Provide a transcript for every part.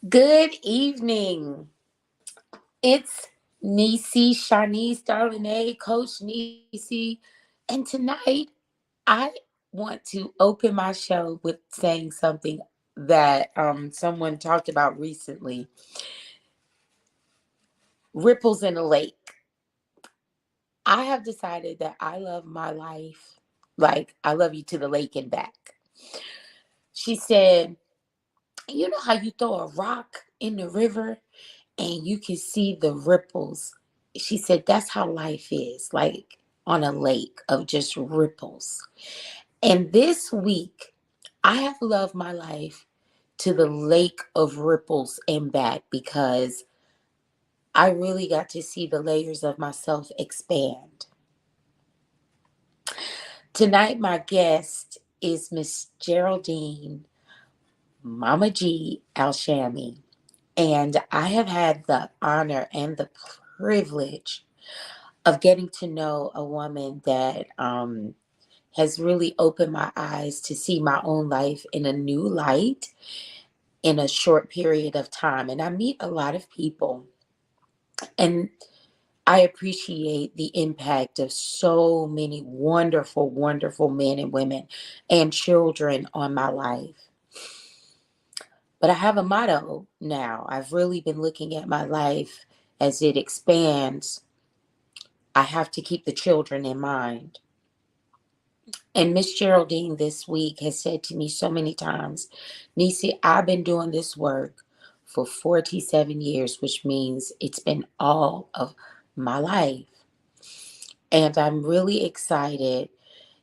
Good evening. It's Nisi, Shanice, Darlene, Coach Nisi. And tonight, I want to open my show with saying something that someone talked about recently. Ripples in a lake. I have decided that I love my life like I love you to the lake and back. She said, you know how you throw a rock in the river and you can see the ripples. She said that's how life is, like on a lake of just ripples. And this week, I have loved my life to the lake of ripples and back because I really got to see the layers of myself expand. Tonight, my guest is Miss Geraldine Mama G Alshami. And I have had the honor and the privilege of getting to know a woman that has really opened my eyes to see my own life in a new light in a short period of time. And I meet a lot of people, and I appreciate the impact of so many wonderful, wonderful men and women and children on my life. But I have a motto now. I've really been looking at my life as it expands. I have to keep the children in mind. And Miss Geraldine this week has said to me so many times, Nisi, I've been doing this work for 47 years, which means it's been all of my life. And I'm really excited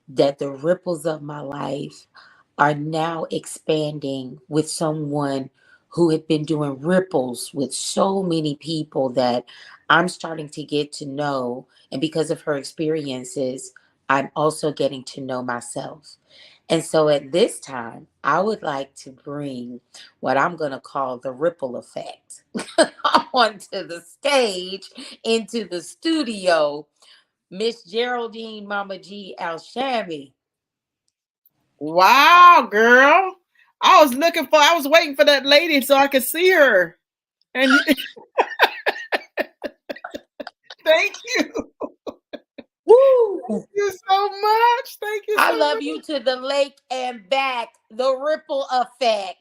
that the ripples of my life are now expanding with someone who had been doing ripples with so many people that I'm starting to get to know. And because of her experiences, I'm also getting to know myself. And so at this time, I would like to bring what I'm going to call the ripple effect onto the stage, into the studio. Miss Geraldine Mama G Alshami. Wow, girl. I was waiting for that lady so I could see her. And thank you. Woo! Thank you so much. Thank you I so love you much. to the lake and back. The ripple effect.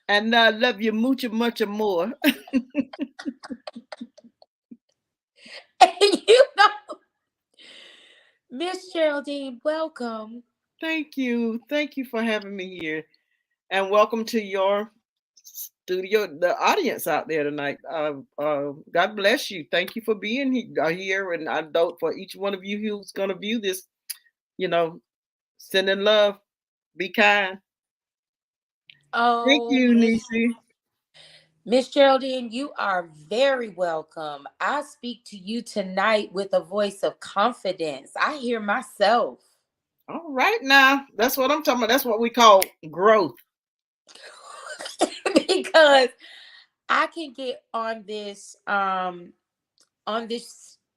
And I love you mucho, mucho more. And you know, Miss Geraldine, welcome. Thank you. Thank you for having me here. And welcome to your studio, the audience out there tonight. God bless you. Thank you for being here. And I don't, for each one of you who's going to view this, you know, send in love, be kind. Thank Oh, you, Nisi. Miss Geraldine, you are very welcome. I speak to you tonight with a voice of confidence. I hear myself. All right, now that's what I'm talking about. That's what we call growth. Because I can get on this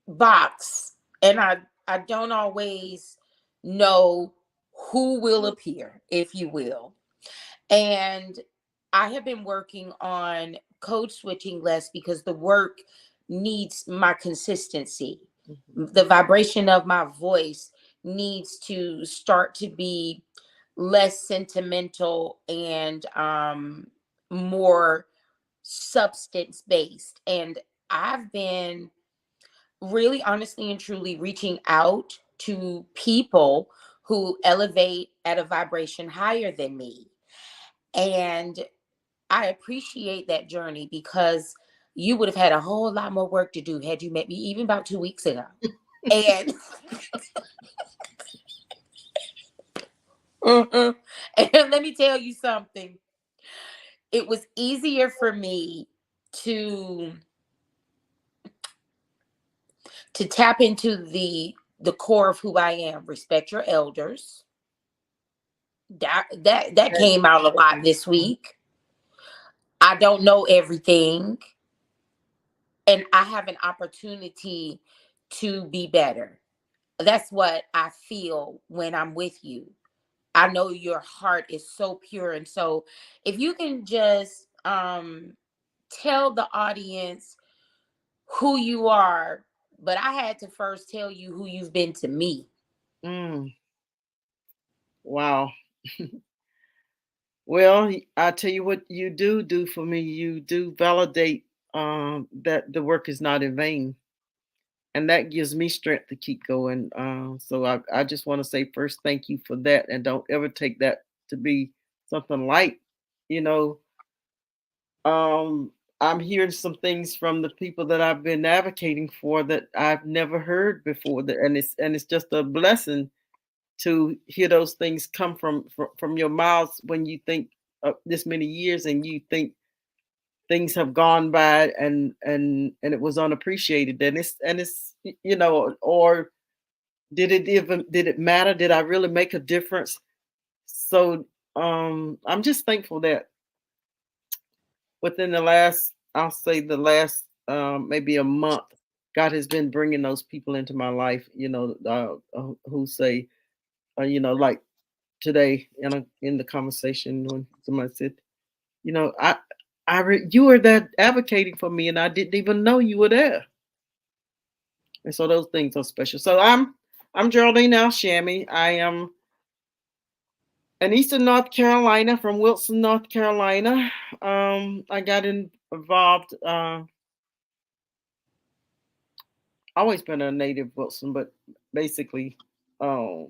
box, and I don't always know who will appear, if you will. And I have been working on code switching less because the work needs my consistency. Mhm. The vibration of my voice needs to start to be less sentimental and more substance based. And I've been really honestly and truly reaching out to people who elevate at a vibration higher than me. And I appreciate that journey because you would have had a whole lot more work to do had you met me even about 2 weeks ago. And, Mhm. And let me tell you something. It was easier for me to tap into the core of who I am. Respect your elders. That came out a lot this week. I don't know everything, and I have an opportunity to be better. That's what I feel when I'm with you. I know your heart is so pure. And so if you can just tell the audience who you are, but I had to first tell you who you've been to me. Mm, wow. Well, I tell you what you do for me. You do validate that the work is not in vain, and that gives me strength to keep going. So I just want to say first, thank you for that, and don't ever take that to be something light. You know, um, I'm hearing some things from the people that I've been advocating for that I've never heard before, that, and it's just a blessing to hear those things come from your mouths when you think this many years and you think things have gone by and it was unappreciated, and it's or did it matter, did I really make a difference? So I'm just thankful that within the last, I'll say the last maybe a month, God has been bringing those people into my life, who say, like today in the conversation when somebody said, you were there advocating for me, and I didn't even know you were there. And so those things are special. So I'm Geraldine Alshami. I am in Eastern North Carolina, from Wilson, North Carolina. I got involved. Always been a native Wilson, but basically, a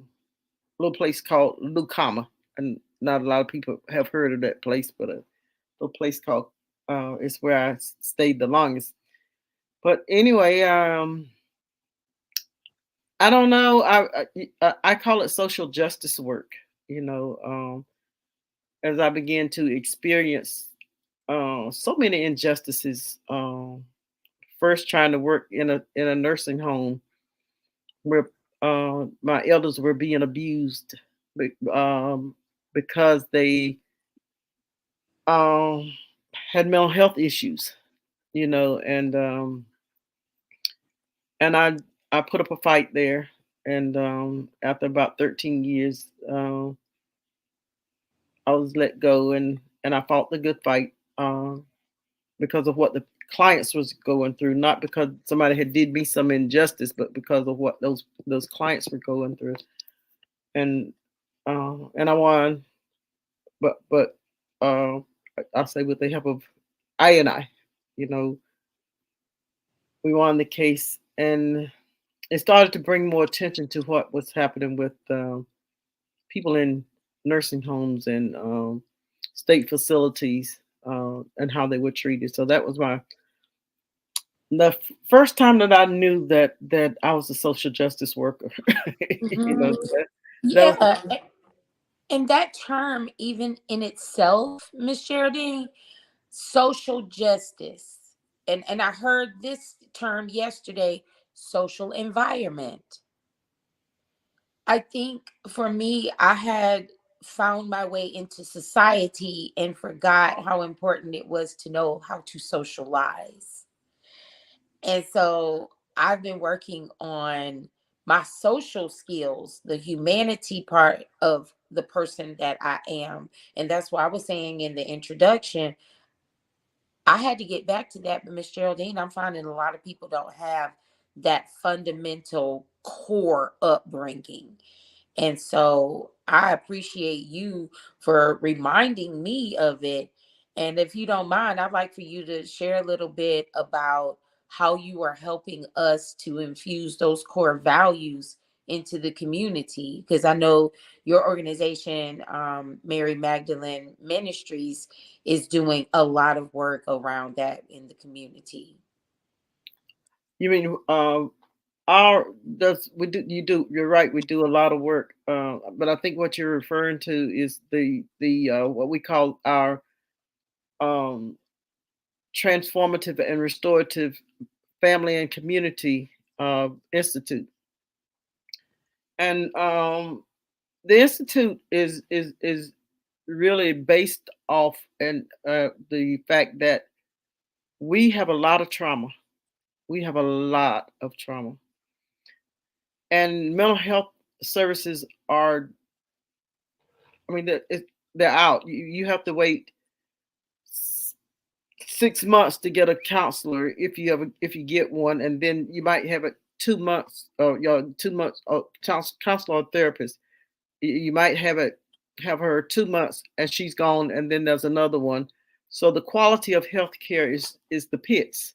little place called Lucama, and not a lot of people have heard of that place, but a little place called is where I stayed the longest. But anyway, I don't know. I call it social justice work. You know, as I began to experience so many injustices. First, trying to work in a nursing home where my elders were being abused because they um, had mental health issues. And I put up a fight there, and after about 13 years, I was let go, and I fought the good fight because of what the clients was going through, not because somebody had did me some injustice, but because of what those clients were going through, and I won, but uh, I'll say with the help of I, you know, we won the case, and it started to bring more attention to what was happening with people in nursing homes and state facilities, and how they were treated. So that was first time that I knew that I was a social justice worker. Mhm. That was Yeah. And that term, even in itself, Miss Geraldine, social justice. And I heard this term yesterday, social environment. I think for me, I had found my way into society and forgot how important it was to know how to socialize. And so I've been working on my social skills, the humanity part of the person that I am. And that's why I was saying in the introduction, I had to get back to that. But Miss Geraldine, I'm finding a lot of people don't have that fundamental core upbringing. And so I appreciate you for reminding me of it. And if you don't mind, I'd like for you to share a little bit about how you are helping us to infuse those core values into the community. Because I know your organization, Mary Magdalene Ministries, is doing a lot of work around that in the community. you mean our does we do you do you're right, we do a lot of work, but I think what you're referring to is the what we call our um, transformative and restorative family and community institute. And the institute is really based off and the fact that we have a lot of trauma. We have a lot of trauma, and mental health services are I mean, they're out. You have to wait 6 months to get a counselor if you get one, and then you might have it 2 months or 2 months counselor or therapist. You might have her 2 months and she's gone, and then there's another one. So the quality of healthcare is the pits.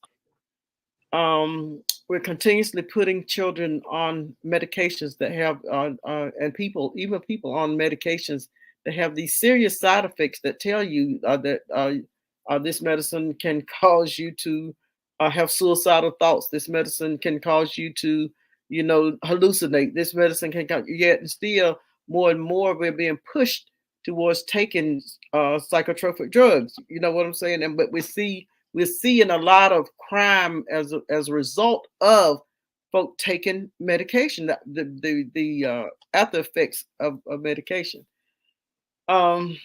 We're continuously putting children on medications that have and people, even people on medications that have these serious side effects that tell you that this medicine can cause you to have suicidal thoughts. This medicine can cause you to, hallucinate. This medicine can yet and still more and more we're being pushed towards taking psychotropic drugs. You know what I'm saying? And but we're seeing a lot of crime as a result of folk taking medication, the after effects of medication. Um,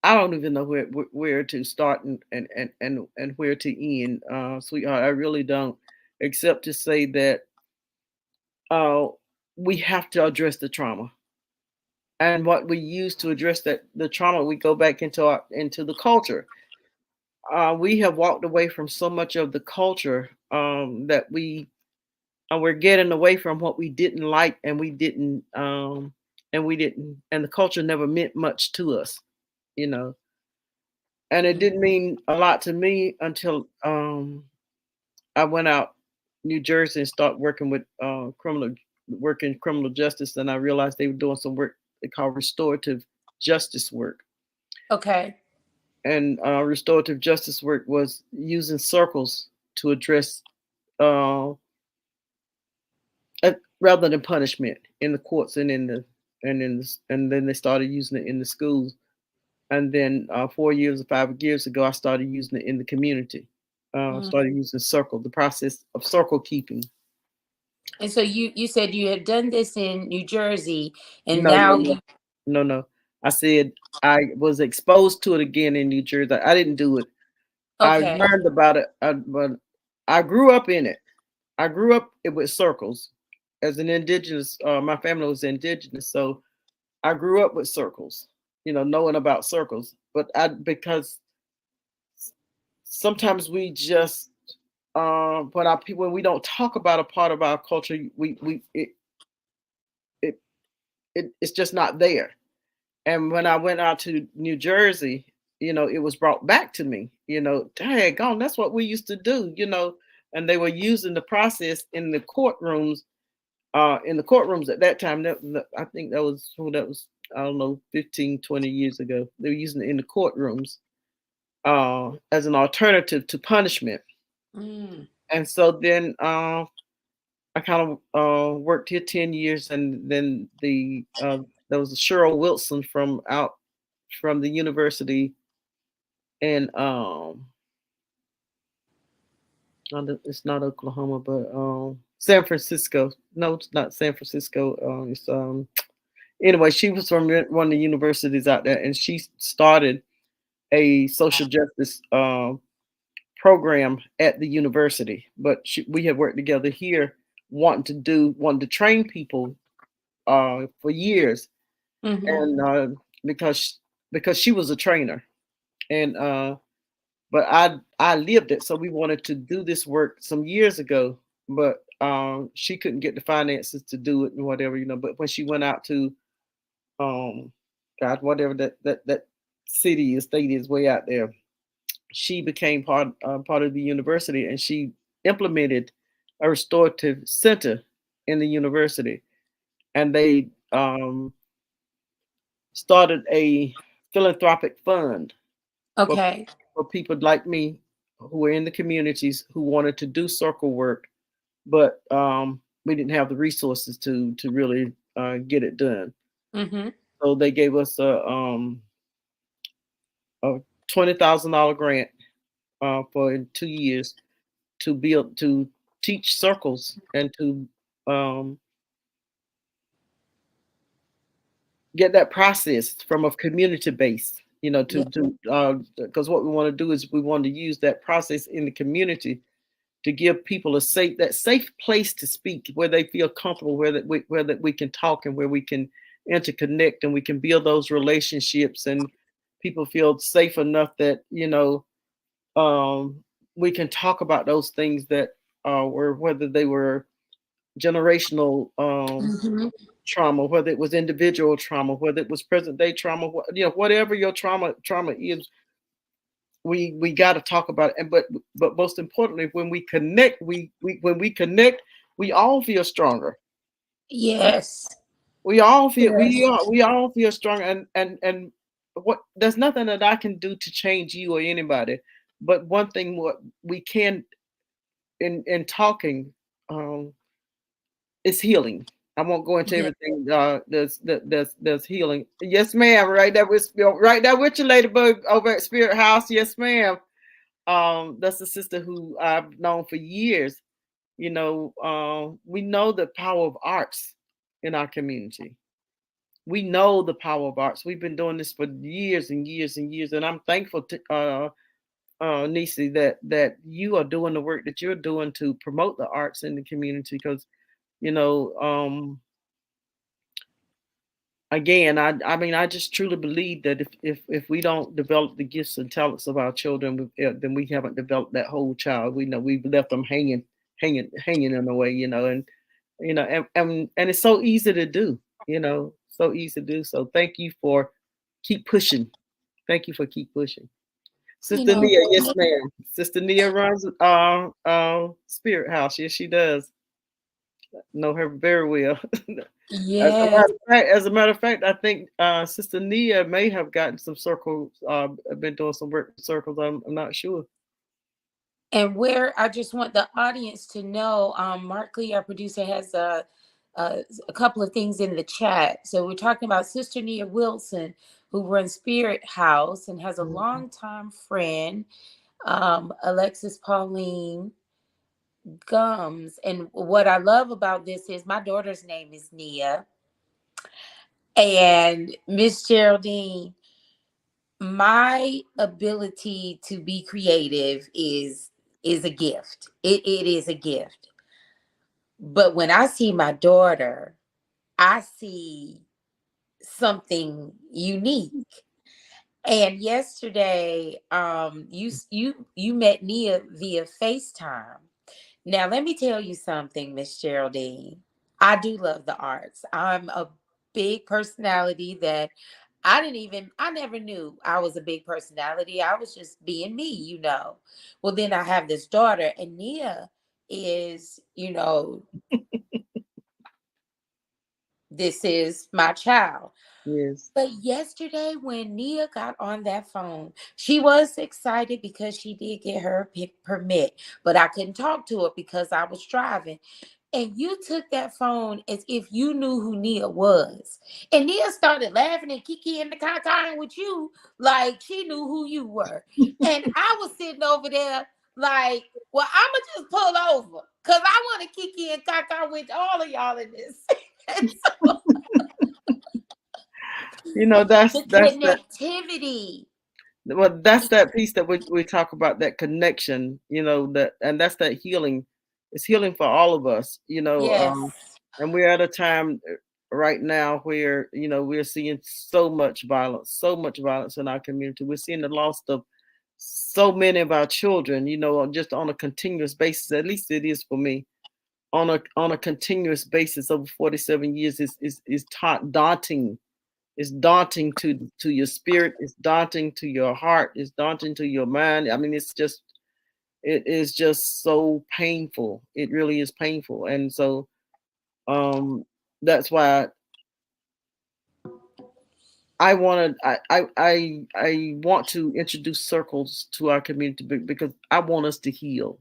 I don't even know where to start and where to end, sweetheart. I really don't, except to say that uh, we have to address the trauma, and what we use to address the trauma, we go back into the culture. We have walked away from so much of the culture that we're getting away from what we didn't like, and the culture never meant much to us, you know. And it didn't mean a lot to me until I went out New Jersey and started working with working criminal justice, and I realized they were doing some work they call restorative justice work. Okay. And restorative justice work was using circles to address uh, rather than punishment in the courts and then they started using it in the schools. And then 4 years or 5 years ago, I started using it in the community. Mm. Started using circle, the process of circle keeping. And so you said you had done this in New Jersey, and No, no, now no, you no. I said I was exposed to it again in New Jersey. I didn't do it. I okay. learned about it, but I grew up in it. I grew up with circles as an indigenous. My family was indigenous, so I grew up with circles. Knowing about circles. But because sometimes we just when we don't talk about a part of our culture, it, it's just not there. And when I went out to New Jersey, it was brought back to me. Daggone, that's what we used to do. And they were using the process in the courtrooms. In the courtrooms at that time, I think that was I don't know 15, 20 years ago. They were using it in the courtrooms as an alternative to punishment. Mm. And so then I kind of worked here 10 years, and then there was a Cheryl Wilson from the university in it's not Oklahoma, but San Francisco. No, it's not San Francisco. It's anyway, she was from one of the universities out there, and she started a social justice program at the university. But we have worked together here, wanting to train people for years, Mm-hmm. and because she was a trainer, and but I lived it, so we wanted to do this work some years ago, but she couldn't get the finances to do it and whatever, But when she went out to um, God, whatever that city or state is way out there, she became part of the university, and she implemented a restorative center in the university, and they started a philanthropic fund for, Okay. for people like me who were in the communities who wanted to do circle work, but we didn't have the resources to really get it done. Mm-hmm. So they gave us a $20,000 grant for 2 years to build to teach circles and to um, get that process from a community base. Yeah. To because what we want to do is we want to use that process in the community to give people that safe place to speak, where they feel comfortable, where that we can talk, and where we can interconnect, and we can build those relationships, and people feel safe enough that um, we can talk about those things that were, whether they were generational Hmm. trauma, whether it was individual trauma, whether it was present day trauma, whatever your trauma is, we got to talk about it. And but most importantly, when we connect, we when we connect, we all feel stronger. Yes. Yes. We all feel stronger, and what, there's nothing that I can do to change you or anybody, but one thing what we can, in talking, um is healing. I won't go into Yeah. everything. There's healing. Yes, ma'am. Right there with you, Ladybug, over at Spirit House. Yes, ma'am. That's a sister who I've known for years. We know the power of arts in our community. We know the power of arts. We've been doing this for years and years and years, and I'm thankful to Nisi, that you are doing the work that you're doing to promote the arts in the community, because you know um, again, I mean, I just truly believe that if we don't develop the gifts and talents of our children, then we haven't developed that whole child. We know we've left them hanging in a way, and it's so easy to do, so easy to do. So thank you for keep pushing. Thank you for keep pushing. You Sister know, Nia, yes, ma'am. Sister Nia runs Spirit House. Yes, she does. Know her very well. yes. As a matter of fact, I think Sister Nia may have gotten some circles. Been doing some work with circles. I'm not sure. And where I just want the audience to know, Mark Lee, our producer, has a couple of things in the chat. So we're talking about Sister Nia Wilson, who runs Spirit House and has a Mhm. longtime friend, Alexis Pauline Gums. And what I love about this is my daughter's name is Nia. And Miss Geraldine, my ability to be creative is a gift. It is a gift. But when I see my daughter, I see something unique. And yesterday, you met Nia via FaceTime. Now let me tell you something, Miss Geraldine. I do love the arts. I'm a big personality that I never knew I was a big personality. I was just being me. Well, then I have this daughter, and Nia is, this is my child. Yes. But yesterday, when Nia got on that phone, she was excited because she did get her permit, but I couldn't talk to her because I was driving. And you took that phone as if you knew who Nia was. And Nia started laughing and kiki and the kind with you like she knew who you were. And I was sitting over there like, well, I'ma just pull over because I want to kiki and kaka with all of y'all in this. And so That's the that. connectivity. Well, that's that piece that we talk about, that connection. And that's that healing. It's healing for all of us. Yes. And we're at a time right now where we're seeing so much violence in our community. We're seeing the loss of so many of our children, just on a continuous basis. At least it is for me. On a continuous basis over 47 years is daunting. It's daunting to your spirit. It's daunting to your heart. It's daunting to your mind. I mean, it is just so painful. It really is painful. And so that's why I want to introduce circles to our community, because I want us to heal.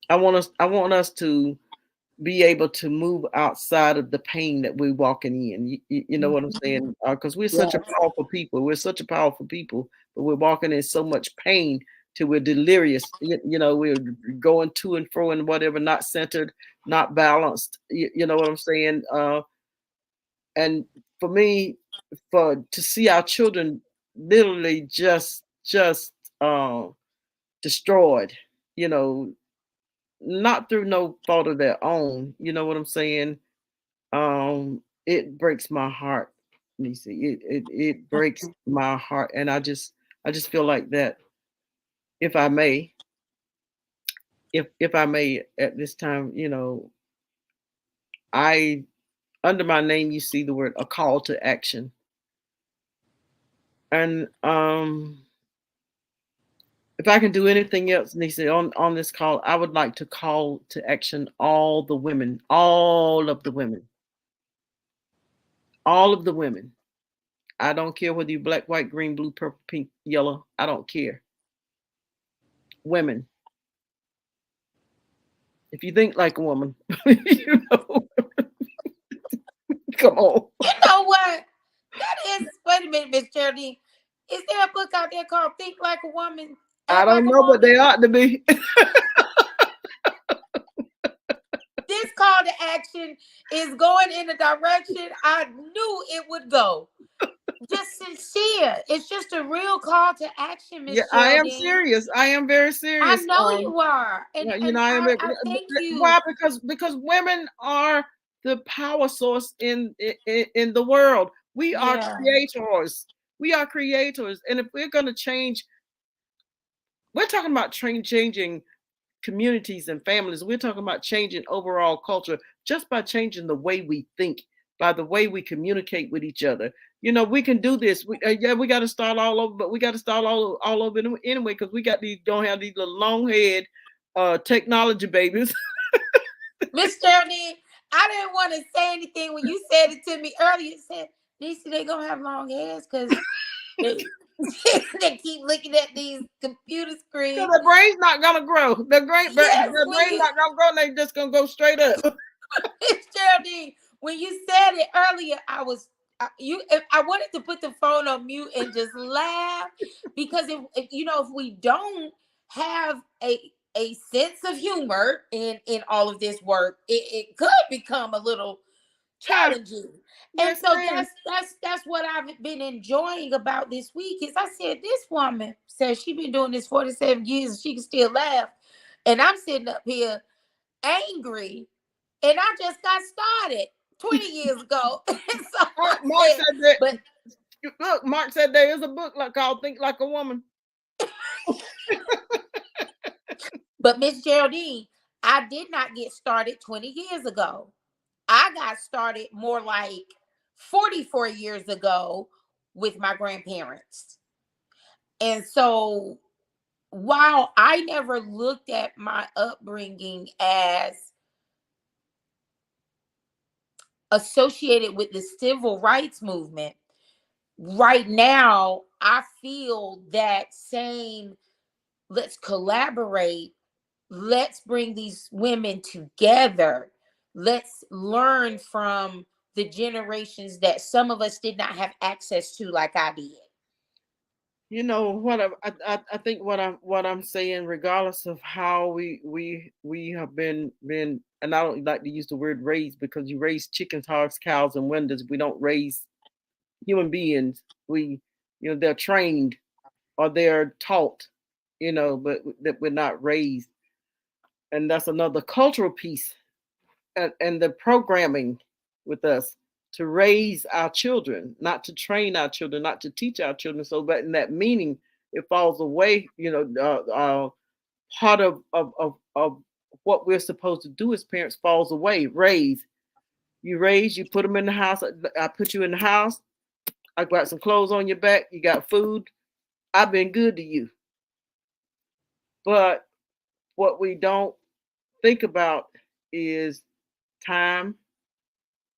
I want us to be able to move outside of the pain that we're walking in. You know what I'm saying? Because we're such a Yes. powerful people. We're such a powerful people, but we're walking in so much pain till we're delirious. We're going to and fro and whatever, not centered, not balanced. You know what I'm saying? And for me, for to see our children literally just destroyed, you know, not through no fault of their own. You know what I'm saying? It breaks my heart, Nisi. It breaks my heart, and I just feel like that. If I may, if I may, at this time, I under my name you see the word a call to action, and if I can do anything else, Nisi, on this call, I would like to call to action all the women, all of the women, all of the women. I don't care whether you're black, white, green, blue, purple, pink, yellow. I don't care. Women, if you think like a woman, you know, come on. You know what? That is, wait a minute, Miss Geraldine. Is there a book out there called Think Like a Woman, I Act Like don't a know, but Woman? they ought to be. This call to action is going in the direction I knew it would go. Just sincere. It's just a real call to action, Yeah, Miss I am Geraldine. serious. I am very I serious. know you are. And and I am. I thank you. Why? Because women are the power source in the world. We are Yeah. creators. We are creators, and if we're going to change, we're talking about changing communities and families. We're talking about changing overall culture just by changing the way we think, by the way we communicate with each other. We can do this. Yeah, we got to start all over, but we got to start all over anyway because we got these don't have these little long head technology babies. Miss Geraldine, I didn't want to say anything when you said it to me earlier. You said, Nisi, they gonna have long hairs because they, they keep looking at these computer So screens. the brain's not gonna grow. Yes, The when brain's you not gonna grow. They just gonna go straight up. Miss Geraldine, when you said it earlier, I wanted to put the phone on mute and just laugh because if we don't have a sense of humor in all of this work, it could become a little challenging. And Yes, so ma'am. that's what I've been enjoying about this week is I said this woman says she been doing this 47 years and she can still laugh. And I'm sitting up here angry and I just got started 20 years ago. And so I Mark said, said that. but Look, Mark said there is a book called "Think Like a Woman." Miss Geraldine, I did not get started 20 years ago. I got started more like 44 years ago with my grandparents. And so while I never looked at my upbringing as associated with the civil rights movement, right now I feel that same let's collaborate, let's bring these women together, let's learn from the generations that some of us did not have access to like I did. You know what I think what I'm saying, regardless of how we have been, and I don't like to use the word raise because you raise chickens, hogs, cows, and windows. We don't raise human beings. We, they're trained or they're taught, but that we're not raised, and that's another cultural piece, and the programming with us to raise our children, not to train our children, not to teach our children. So that in that meaning, it falls away. Part of what we're supposed to do as parents falls away. Raise, you put them in the house. I put you in the house. I got some clothes on your back. You got food. I've been good to you. But what we don't think about is time,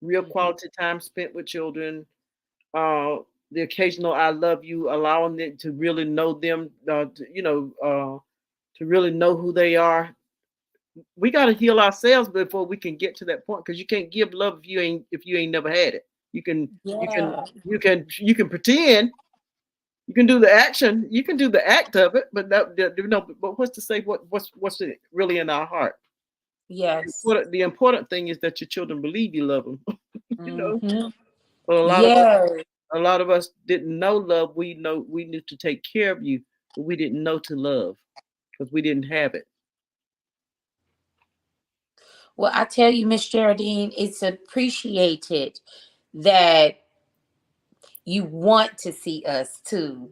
real Mhm. quality time spent with children, uh, the occasional "I love you," allowing them to really know them, to really know who they are. We got to heal ourselves before we can get to that point, because you can't give love if you ain't never had it. You can you can Yeah. you can pretend. You can do the action. You can do the act of it, but But what's to say what's really in our heart? Yes. The important thing is that your children believe you love them. you know, Hmm. but Yes. a lot of us didn't know love. We knew to take care of you, but we didn't know to love because we didn't have it. Well, I tell you, Miss Geraldine, it's appreciated that you want to see us too.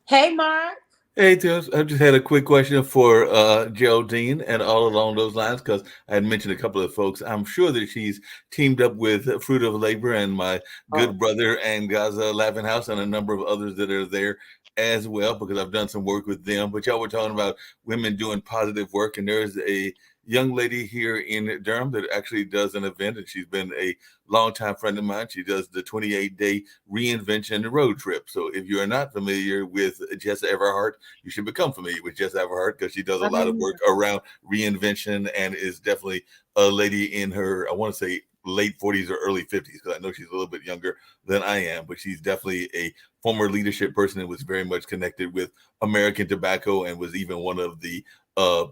Hey, Mark. Hey, Tim, I just had a quick question for Geraldine and all along those lines because I had mentioned a couple of folks. I'm sure that she's teamed up with Fruit of Labor and my Oh, good brother and Gaza Laughing House and a number of others that are there as well because I've done some work with them. But y'all were talking about women doing positive work, and there's a young lady here in Durham that actually does an event, and she's been a longtime friend of mine. She does the 28-day reinvention road trip. So if you're not familiar with Jess Everhart, you should become familiar with Jess Everhart because she does a I lot of didn't work around reinvention and is definitely a lady in her, I want to say, late 40s or early 50s because I know she's a little bit younger than I am, but she's definitely a former leadership person and was very much connected with American Tobacco and was even one of the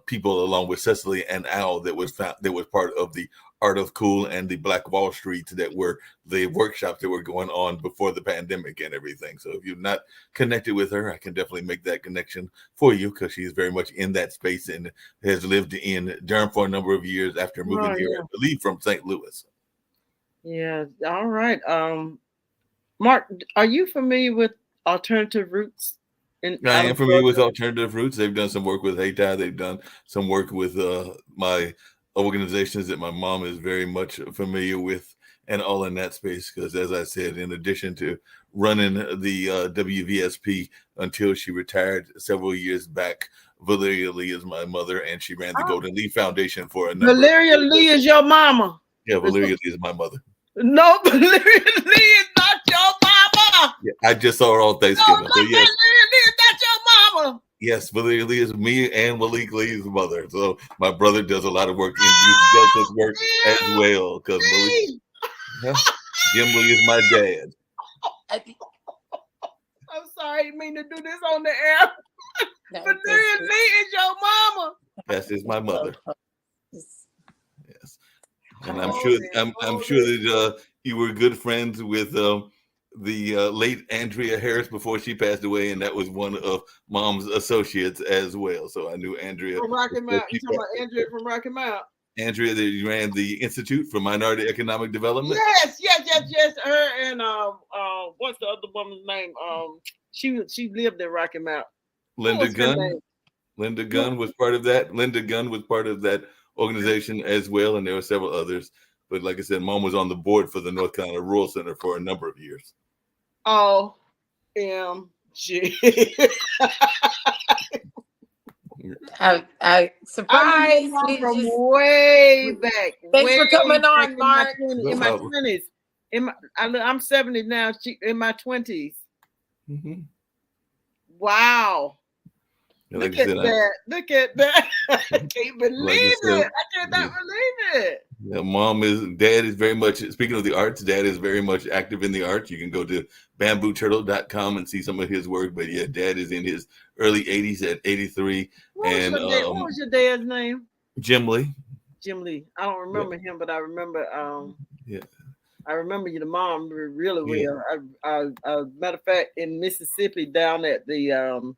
people along with Cecily and Al that was part of the Art of Cool and the Black Wall Street that were the workshops that were going on before the pandemic and everything. So if you're not connected with her, I can definitely make that connection for you because she's very much in that space and has lived in Durham for a number of years after moving Oh, here, I yeah. believe, from St. Louis. Yeah. All right. Mark, are you familiar with alternative roots in I out of am familiar with Georgia? Alternative Roots. They've done some work with Hayti. They've done some work with my organizations that my mom is very much familiar with, and all in that space. Because, as I said, in addition to running the WVSP until she retired several years back, Valeria Lee is my mother, and she ran the Oh, Golden Lee Foundation for a number of Valeria years. Lee is your mama. Yeah, Is Valeria Lee is my mother. no, Valeria Lee is not your mama. Yeah, I just saw her on No, Thanksgiving. So yes, Valeria Lee is not your mama. yes, Valeria Lee is me and Malik Lee's mother. So my brother does a lot of work in youth justice Oh, work as well. Because Malik, Lee. yeah, Jim Lee is my dad. I think I'm sorry, I didn't mean to do this on the air. no, Valeria Lee is your mama. Yes, is my so mother. close. Yes, and I'm Hold sure it, I'm hold sure it. that you were good friends with the late Andrea Harris before she passed away, and that was one of Mom's associates as well. So I knew Andrea From Rocky before Mount. You she talking passed. about Andrea from Rocky Mount? Andrea that ran the Institute for Minority Economic Development. Yes, yes, yes, yes. Her and what's the other woman's name? She lived in Rocky Mount. What Linda was her Gunn. name? Linda No, Gunn was part of that. Linda Gunn was part of that organization as well, and there were several others. But like I said, Mom was on the board for the North Carolina Rural Center for a number of years. OMG. I I knew your surprised. mom We from just way back, thanks way for coming back on, in my Mark. 20s. No In my problem. 20s. I'm 70 now. She in my 20s. Mm-hmm. Wow. Like Look I at said, that. Look at that. I can't believe like I said, it. I cannot believe it. yeah, Dad is very much, speaking of the arts, Dad is very much active in the arts. You can go to bambooturtle.com and see some of his work. But yeah, Dad is in his early 80s at 83. What was And your dad? What was your dad's name? Jim Lee. Jim Lee. I don't Yeah. remember him, but I remember Yeah. I remember your mom really Yeah. well. Matter of fact, in Mississippi, down at the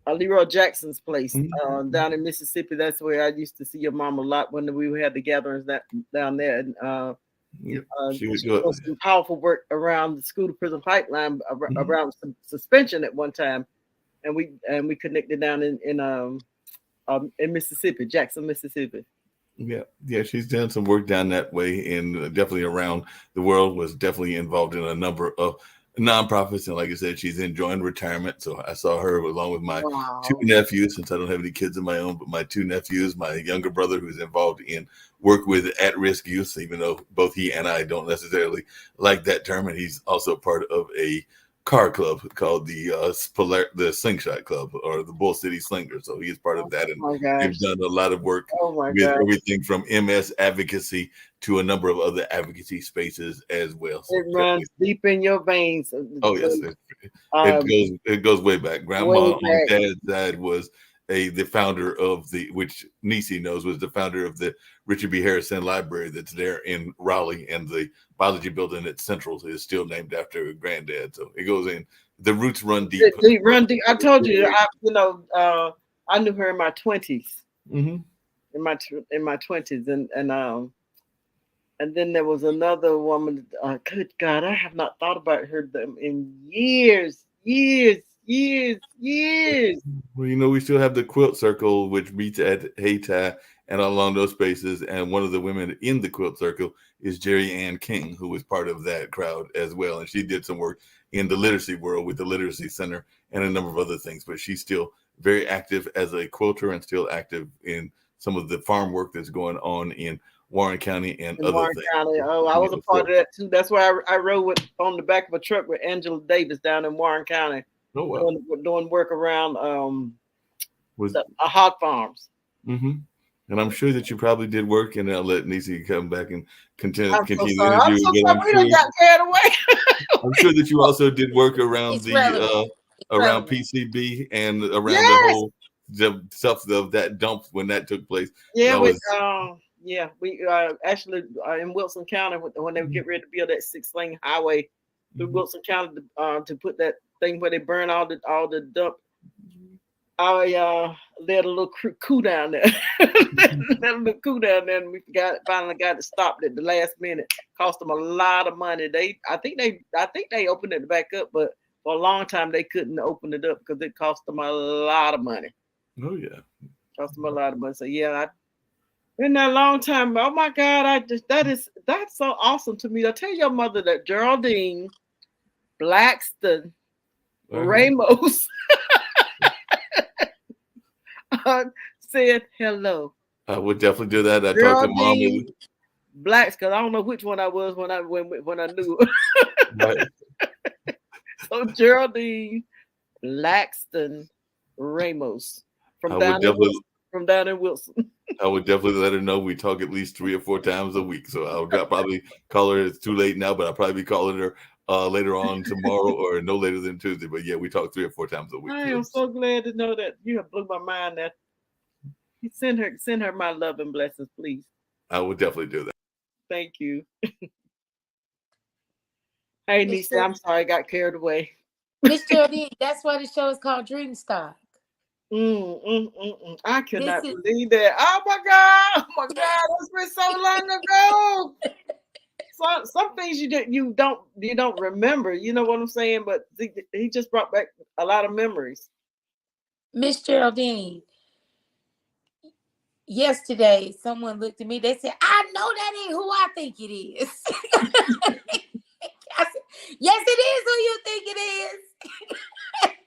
Leroy Jackson's place, Mhm. down in Mississippi, that's where I used to see your mom a lot when we had the gatherings down there. And Yeah. She would she go. doing some powerful work around the school to prison pipeline Mhm. around some suspension at one time, and we connected down in Mississippi, Jackson, Mississippi. Yeah, yeah, she's done some work down that way and definitely around the world. Was definitely involved in a number of nonprofits, and like I said, she's enjoying retirement. So I saw her along with my two Wow. nephews, since I don't have any kids of my own, but my two nephews, my younger brother, who's involved in work with at-risk youth, even though both he and I don't necessarily like that term, and he's also part of a car club called the Slingshot Club or the Bull City Slingers. So he is part of Oh that, and my they've gosh. done a lot of work Oh my with gosh. everything from MS advocacy to a number of other advocacy spaces as well. So It definitely, runs deep in your veins. oh yes, Um, it goes way back. way Grandma on back. dad's side was the founder of the, which Nisi knows, was the founder of the Richard B. Harrison Library that's there in Raleigh, and the biology building at Central is still named after granddad. So it goes in. The roots run deep. Run deep. I told you, I knew her in my 20s. Mhm. in my 20s, and then there was another woman. Good God, I have not thought about her them in years, years, years, years. Well, we still have the quilt circle, which meets at Hayti and along those spaces. And one of the women in the quilt circle is Jerry Ann King, who was part of that crowd as well. And she did some work in the literacy world with the Literacy Center and a number of other things. But she's still very active as a quilter and still active in some of the farm work that's going on in Warren County and In other Warren things. County. Oh, I was a part of that too. That's why I rode on the back of a truck with Angela Davis down in Warren County, Oh wow! doing work around Was the hot farms. mm-hmm. And I'm sure that you probably did work, and I'll let Nisi come back and continue I'm so continue the sorry. interview I'm so again. sorry. We done got carried away. I'm sure that you also did work around It's relevant. It's around relevant. PCB and around Yes. the stuff of that dump when that took place. Yeah, I with was we actually in Wilson County when they get ready to build that 6-lane highway through Wilson County to put that thing where they burn all the dump. I led a little coup down there. Led a little coup down there, and we finally got it stopped at the last minute. Cost them a lot of money. I think they opened it back up, but for a long time they couldn't open it up because it cost them a lot of money. oh yeah. Cost them a lot of money. So yeah, been that long time. Oh my God, that's so awesome to me. I tell your mother that Geraldine Blackston Ramos said hello. I would definitely do that. I talked to mom. Geraldine Blacks, because I don't know which one I was when I knew. Right. So Geraldine Blackston Ramos I would definitely from down in Wilson. I would definitely let her know we talk at least 3 or 4 times a week. So I'll probably call her. It's too late now, but I'll probably be calling her later on tomorrow or no later than Tuesday. But yeah, we talk 3 or 4 times a week. I am so glad to know that you have blew my mind. That you send her my love and blessings, please. I would definitely do that. Thank you. Hey, Nisa, I'm sorry I got carried away. Miss Geraldine, that's why the show is called Dreamstock. I cannot believe that. Oh my God! Oh my God! It's been so long ago. Some things you don't remember. You know what I'm saying? But he just brought back a lot of memories. Miss Geraldine, yesterday someone looked at me. They said, "I know that ain't who I think it is." I said, "Yes, it is who you think it is."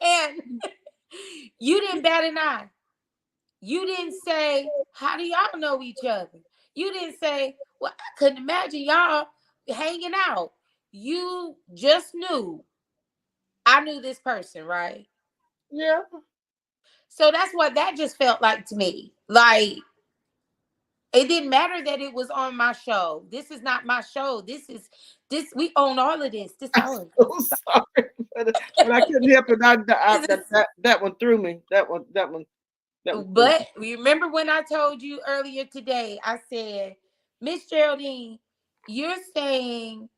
And you didn't bat an eye. You didn't say, "How do y'all know each other?" You didn't say, "Well, I couldn't imagine y'all hanging out." You just knew. I knew this person, right? Yeah. So that's what that just felt like to me. Like, it didn't matter that it was on my show. This is not my show. This we own all of this. This I'm ours. so sorry, but I couldn't help it. That one threw me. That one. But remember when I told you earlier today, I said, Miss Geraldine, you're saying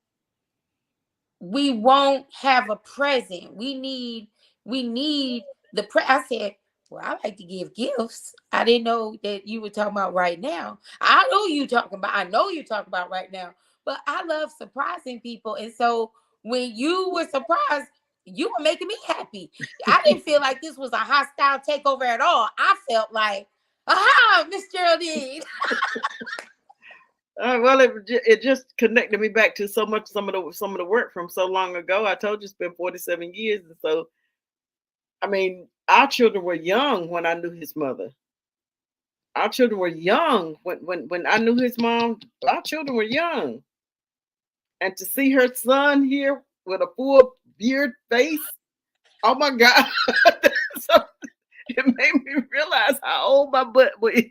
we won't have a present. We need I said, well, I like to give gifts. I didn't know that you were talking about right now. I know you're talking about right now, but I love surprising people. And so when you were surprised, you were making me happy. I didn't feel like this was a hostile takeover at all. I felt like, aha, Miss Geraldine. Well, it just connected me back to some of the work from so long ago. I told you it's been 47 years, and so I mean, our children were young when I knew his mother. Our children were young when I knew his mom. Our children were young, and to see her son here with a full beard face, oh my God! So it made me realize how old my butt was.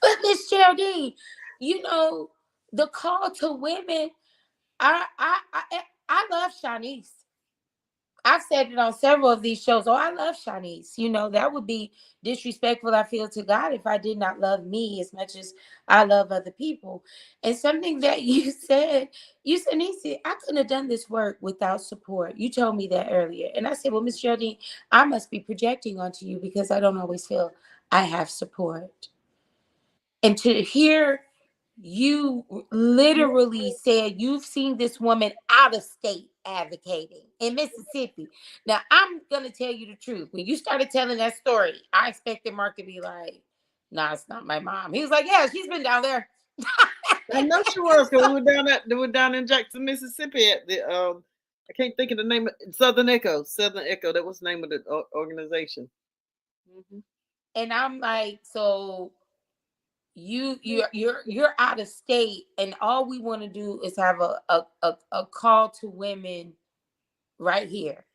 But Miss Geraldine, the call to women. I love Shanice. I've said it on several of these shows. Oh, I love Shanice. That would be disrespectful, I feel, to God if I did not love me as much as I love other people. And something that you said, Nisi, I couldn't have done this work without support. You told me that earlier. And I said, well, Miss Geraldine, I must be projecting onto you because I don't always feel I have support. And to hear you literally said you've seen this woman out of state advocating in Mississippi. Now, I'm going to tell you the truth. When you started telling that story, I expected Mark to be like, "Nah, it's not my mom." He was like, "Yeah, she's been down there." I know she was, because we were down in Jackson, Mississippi at the I can't think of the name of Southern Echo. Southern Echo, that was the name of the organization. Mm-hmm. And I'm like, so you're out of state, and all we want to do is have a call to women right here.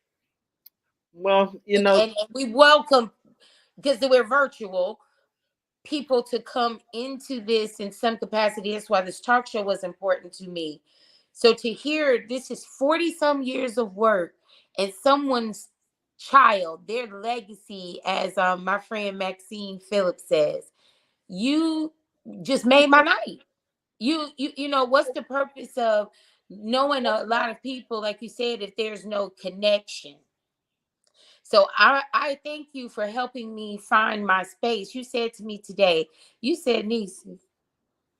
Well, And we welcome, because we're virtual, people to come into this in some capacity. That's why this talk show was important to me. So to hear this is 40 some years of work and someone's child, their legacy, as my friend Maxine Phillips says, you just made my night. You know, what's the purpose of knowing a lot of people, like you said, if there's no connection? So I thank you for helping me find my space. You said to me today, you said, "Niece,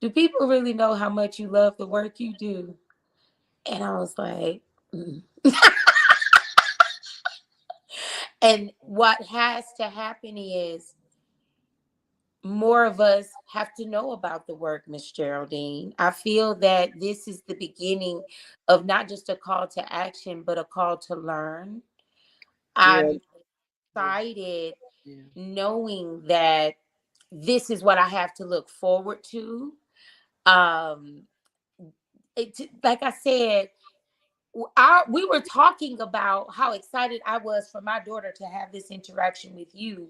do people really know how much you love the work you do?" And I was like, mm. And what has to happen is more of us have to know about the work, Miss Geraldine. I feel that this is the beginning of not just a call to action, but a call to learn. yeah, I'm excited yeah. knowing that this is what I have to look forward to. Um, like I said, we were talking about how excited I was for my daughter to have this interaction with you.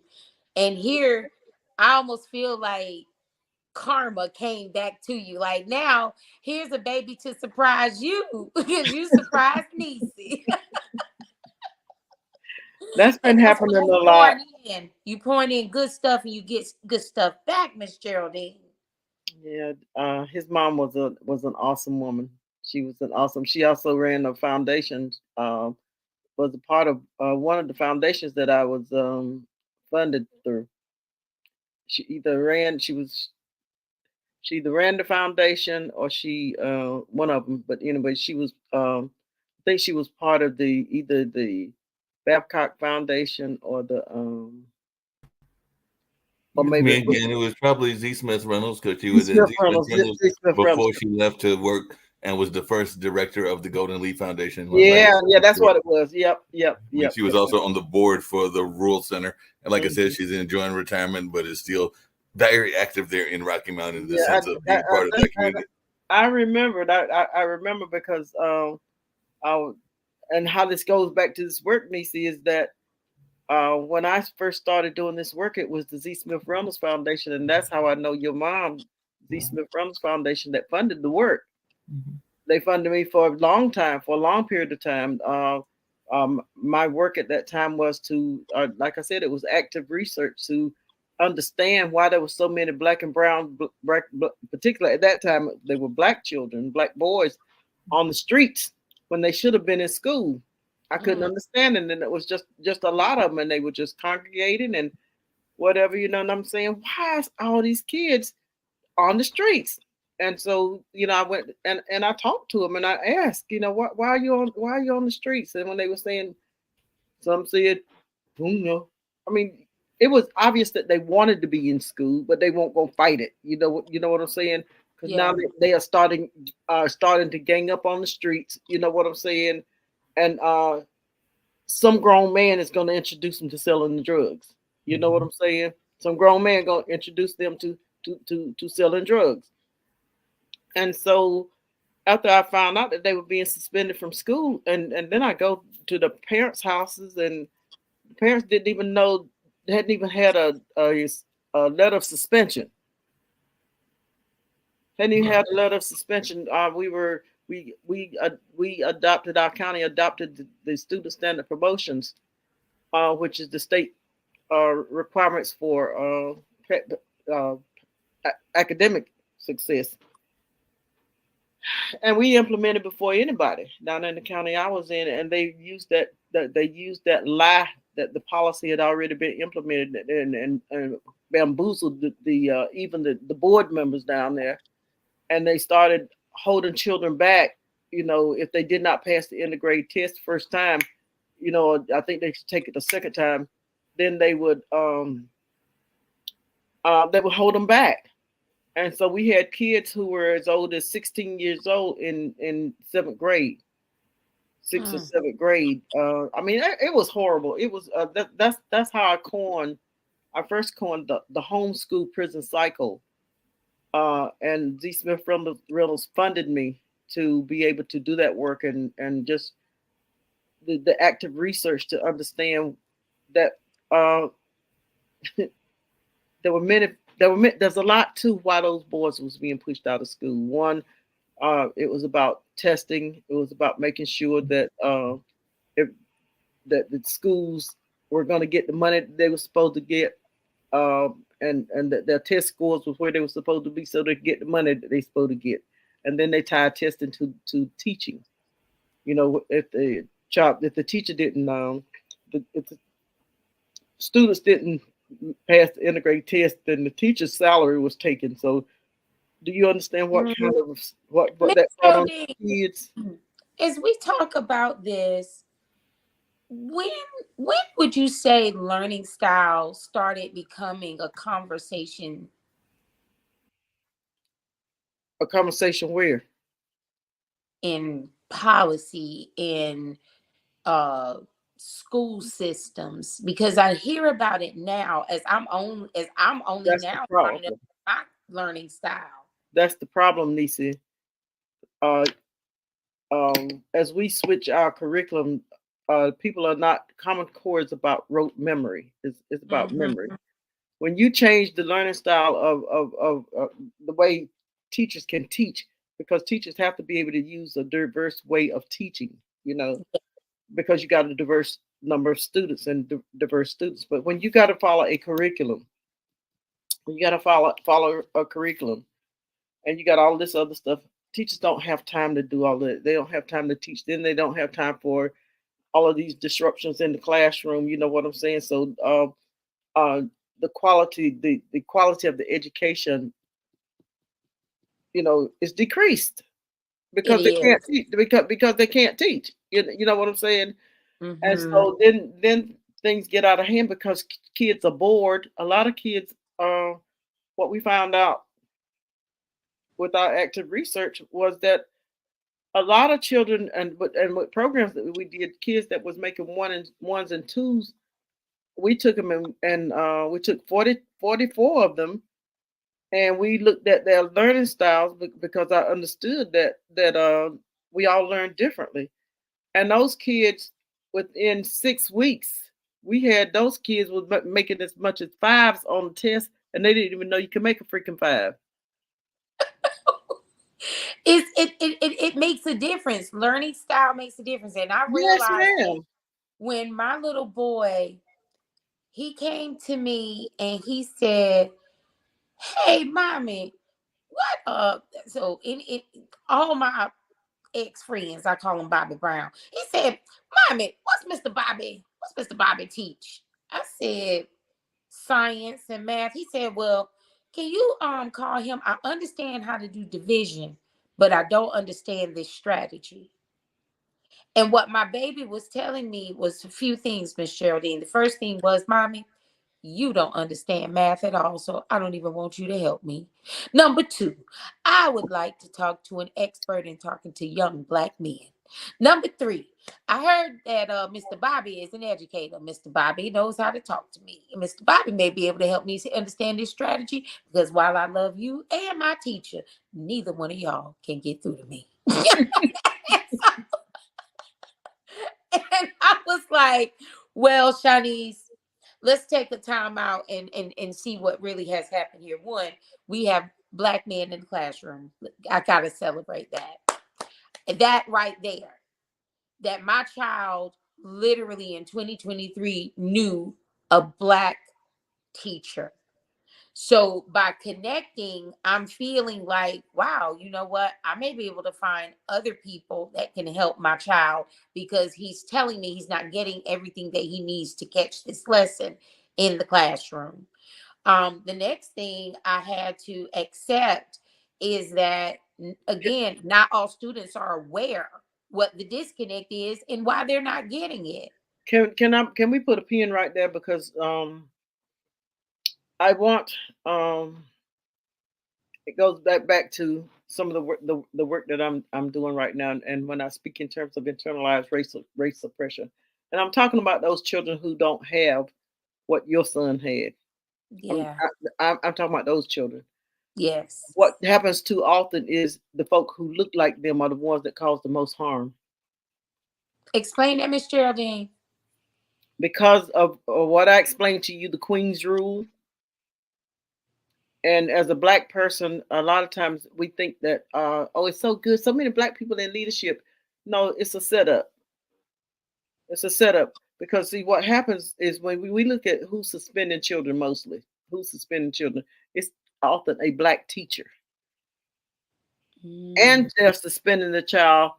And here, I almost feel like karma came back to you. Like, now, here's a baby to surprise you because you surprised Niecy. That's And been that's why happening you a lot. pouring in. You pouring in good stuff and you get good stuff back, Miss Geraldine. Yeah, his mom was an awesome woman. She was an awesome. She also ran a foundation. Was a part of one of the foundations that I was funded through. She either ran. She either ran the foundation or she one of them. But anyway, she was. I think she was part of the either the Babcock Foundation or the or Excuse maybe me it was again. It was probably Z. Smith Reynolds because she Z. was at Smith Z. Smith Reynolds. Reynolds Z. Smith Reynolds. before she left to work and was the first director of the Golden Leaf Foundation. Yeah, yeah, that's what it was. Yep, yep, And yep. she was also on the board for the Rural Center. And like I said, Mhm. she's enjoying retirement, but is still very active there in Rocky Mountain in the Yeah, sense of being part of that community. I remember that. I remember because I, and how this goes back to this work, Nisi, is that when I first started doing this work, it was the Z. Smith Reynolds Foundation, and that's how I know your mom, Z. Smith Reynolds Foundation, that funded the work. They funded me for a long time, for a long period of time. My work at that time was to, like I said, it was active research to understand why there were so many black and brown, particularly at that time, they were black children, black boys on the streets when they should have been in school. I couldn't understand it, and it was just a lot of them, and they were just congregating and whatever, you know what I'm saying? Why is all these kids on the streets? And so, I went and I talked to them and I asked, why are you on the streets? And when they were saying, some said, I mean, it was obvious that they wanted to be in school, but they won't go fight it. You know what I'm saying? Because now Yeah. they are starting to gang up on the streets. You know what I'm saying? And some grown man is going to introduce them to selling the drugs. You know what I'm saying? Some grown man going to introduce them to selling drugs. And so after I found out that they were being suspended from school, and then I go to the parents' houses, and the parents didn't even know, hadn't even had a letter of suspension. Hadn't even had a letter of suspension. We adopted, our county adopted the student standard promotions, which is the state requirements for uh, academic success. And we implemented before anybody down in the county I was in, and they used that lie that the policy had already been implemented, and bamboozled the even the board members down there, and they started holding children back. You know, if they did not pass the grade test the first time, you know, I think they should take it the second time. Then they would hold them back. And so we had kids who were as old as 16 years old in seventh grade, sixth or Mm. seventh grade. I mean, it was horrible. It was that's how I first coined the homeschool prison cycle. And Z. Smith Reynolds funded me to be able to do that work and just the active research to understand that uh, there were many there's a lot to why those boys was being pushed out of school. One, it was about testing. It was about making sure that if, that the schools were going to get the money they were supposed to get, and that their test scores was where they were supposed to be, so they get the money that they supposed to get. And then they tied testing to teaching. You know, if the teacher didn't if the students didn't pass the integrate test, then the teacher's salary was taken. So, do you understand what kind Mm. of what Miss that brought on Geraldine, kids? as we talk about this, when when would you say learning style started becoming a conversation A conversation where in policy, in uh school systems? Because I hear about it now as I'm only that's the now learning problem. about my learning style. That's the problem, Nisi. Uh, as we switch our curriculum, people are not common core is about rote memory. It's about memory. Hmm. When you change the learning style of the way teachers can teach, because teachers have to be able to use a diverse way of teaching, you know, because you got a diverse number of students and diverse students. But when you got to follow a curriculum, you got to follow a curriculum, and you got all this other stuff. Teachers don't have time to do all that. They don't have time to teach. Then they don't have time for all of these disruptions in the classroom. You know what I'm saying? So uh, the quality of the education, you know, is decreased It because they can't is. teach because they can't teach. You know what I'm saying? And Mm-hmm. so then things get out of hand because kids are bored. A lot of kids, what we found out with our active research was that a lot of children and with programs that we did, kids that was making ones and twos, we took them and we took 44 of them, and we looked at their learning styles because I understood that we all learn differently. And those kids, within 6 weeks, we had those kids was making as much as fives on the test, and they didn't even know you could make a freaking five. It makes a difference. Learning style makes a difference. And I Yes, realized it ma'am. when my little boy, he came to me and he said, "Hey, mommy, what so in all my ex-friends, I call him Bobby Brown. He said, "Mommy, what's Mr. Bobby? What's Mr. Bobby teach?" I said, "Science and math." He said, "Well, can you call him? I understand how to do division, but I don't understand this strategy." And what my baby was telling me was a few things, Miss Geraldine. The first thing was, "Mommy, you don't understand math at all, so I don't even want you to help me." Number two, "I would like to talk to an expert in talking to young black men." Number three, "I heard that Mr. Bobby is an educator. Mr. Bobby knows how to talk to me. And Mr. Bobby may be able to help me to understand this strategy because while I love you and my teacher, neither one of y'all can get through to me." And I was like, "Well, Shanice, let's take the time out and see what really has happened here. One, we have black men in the classroom. I gotta celebrate that. That right there. That my child literally in 2023 knew a black teacher. So by connecting, I'm feeling like, wow, you know what? I may be able to find other people that can help my child because he's telling me he's not getting everything that he needs to catch this lesson in the classroom. The next thing I had to accept is that, again, not all students are aware what the disconnect is and why they're not getting it. Can we put a pin right there, because I want it goes back to some of the work, the work that I'm doing right now, and when I speak in terms of internalized race suppression, and I'm talking about those children who don't have what your son had. I'm Yeah. I'm talking about those children. Yes. What happens too often is the folk who look like them are the ones that cause the most harm, Explain that, Miss Geraldine. because of what I explained to you, the Queen's rule. And as a black person, a lot of times we think that, oh, it's so good, so many black people in leadership. No, it's a setup. It's a setup, because see what happens is when we look at who's suspending children, mostly who's suspending children, it's often a black teacher, Mm. and they're suspending the child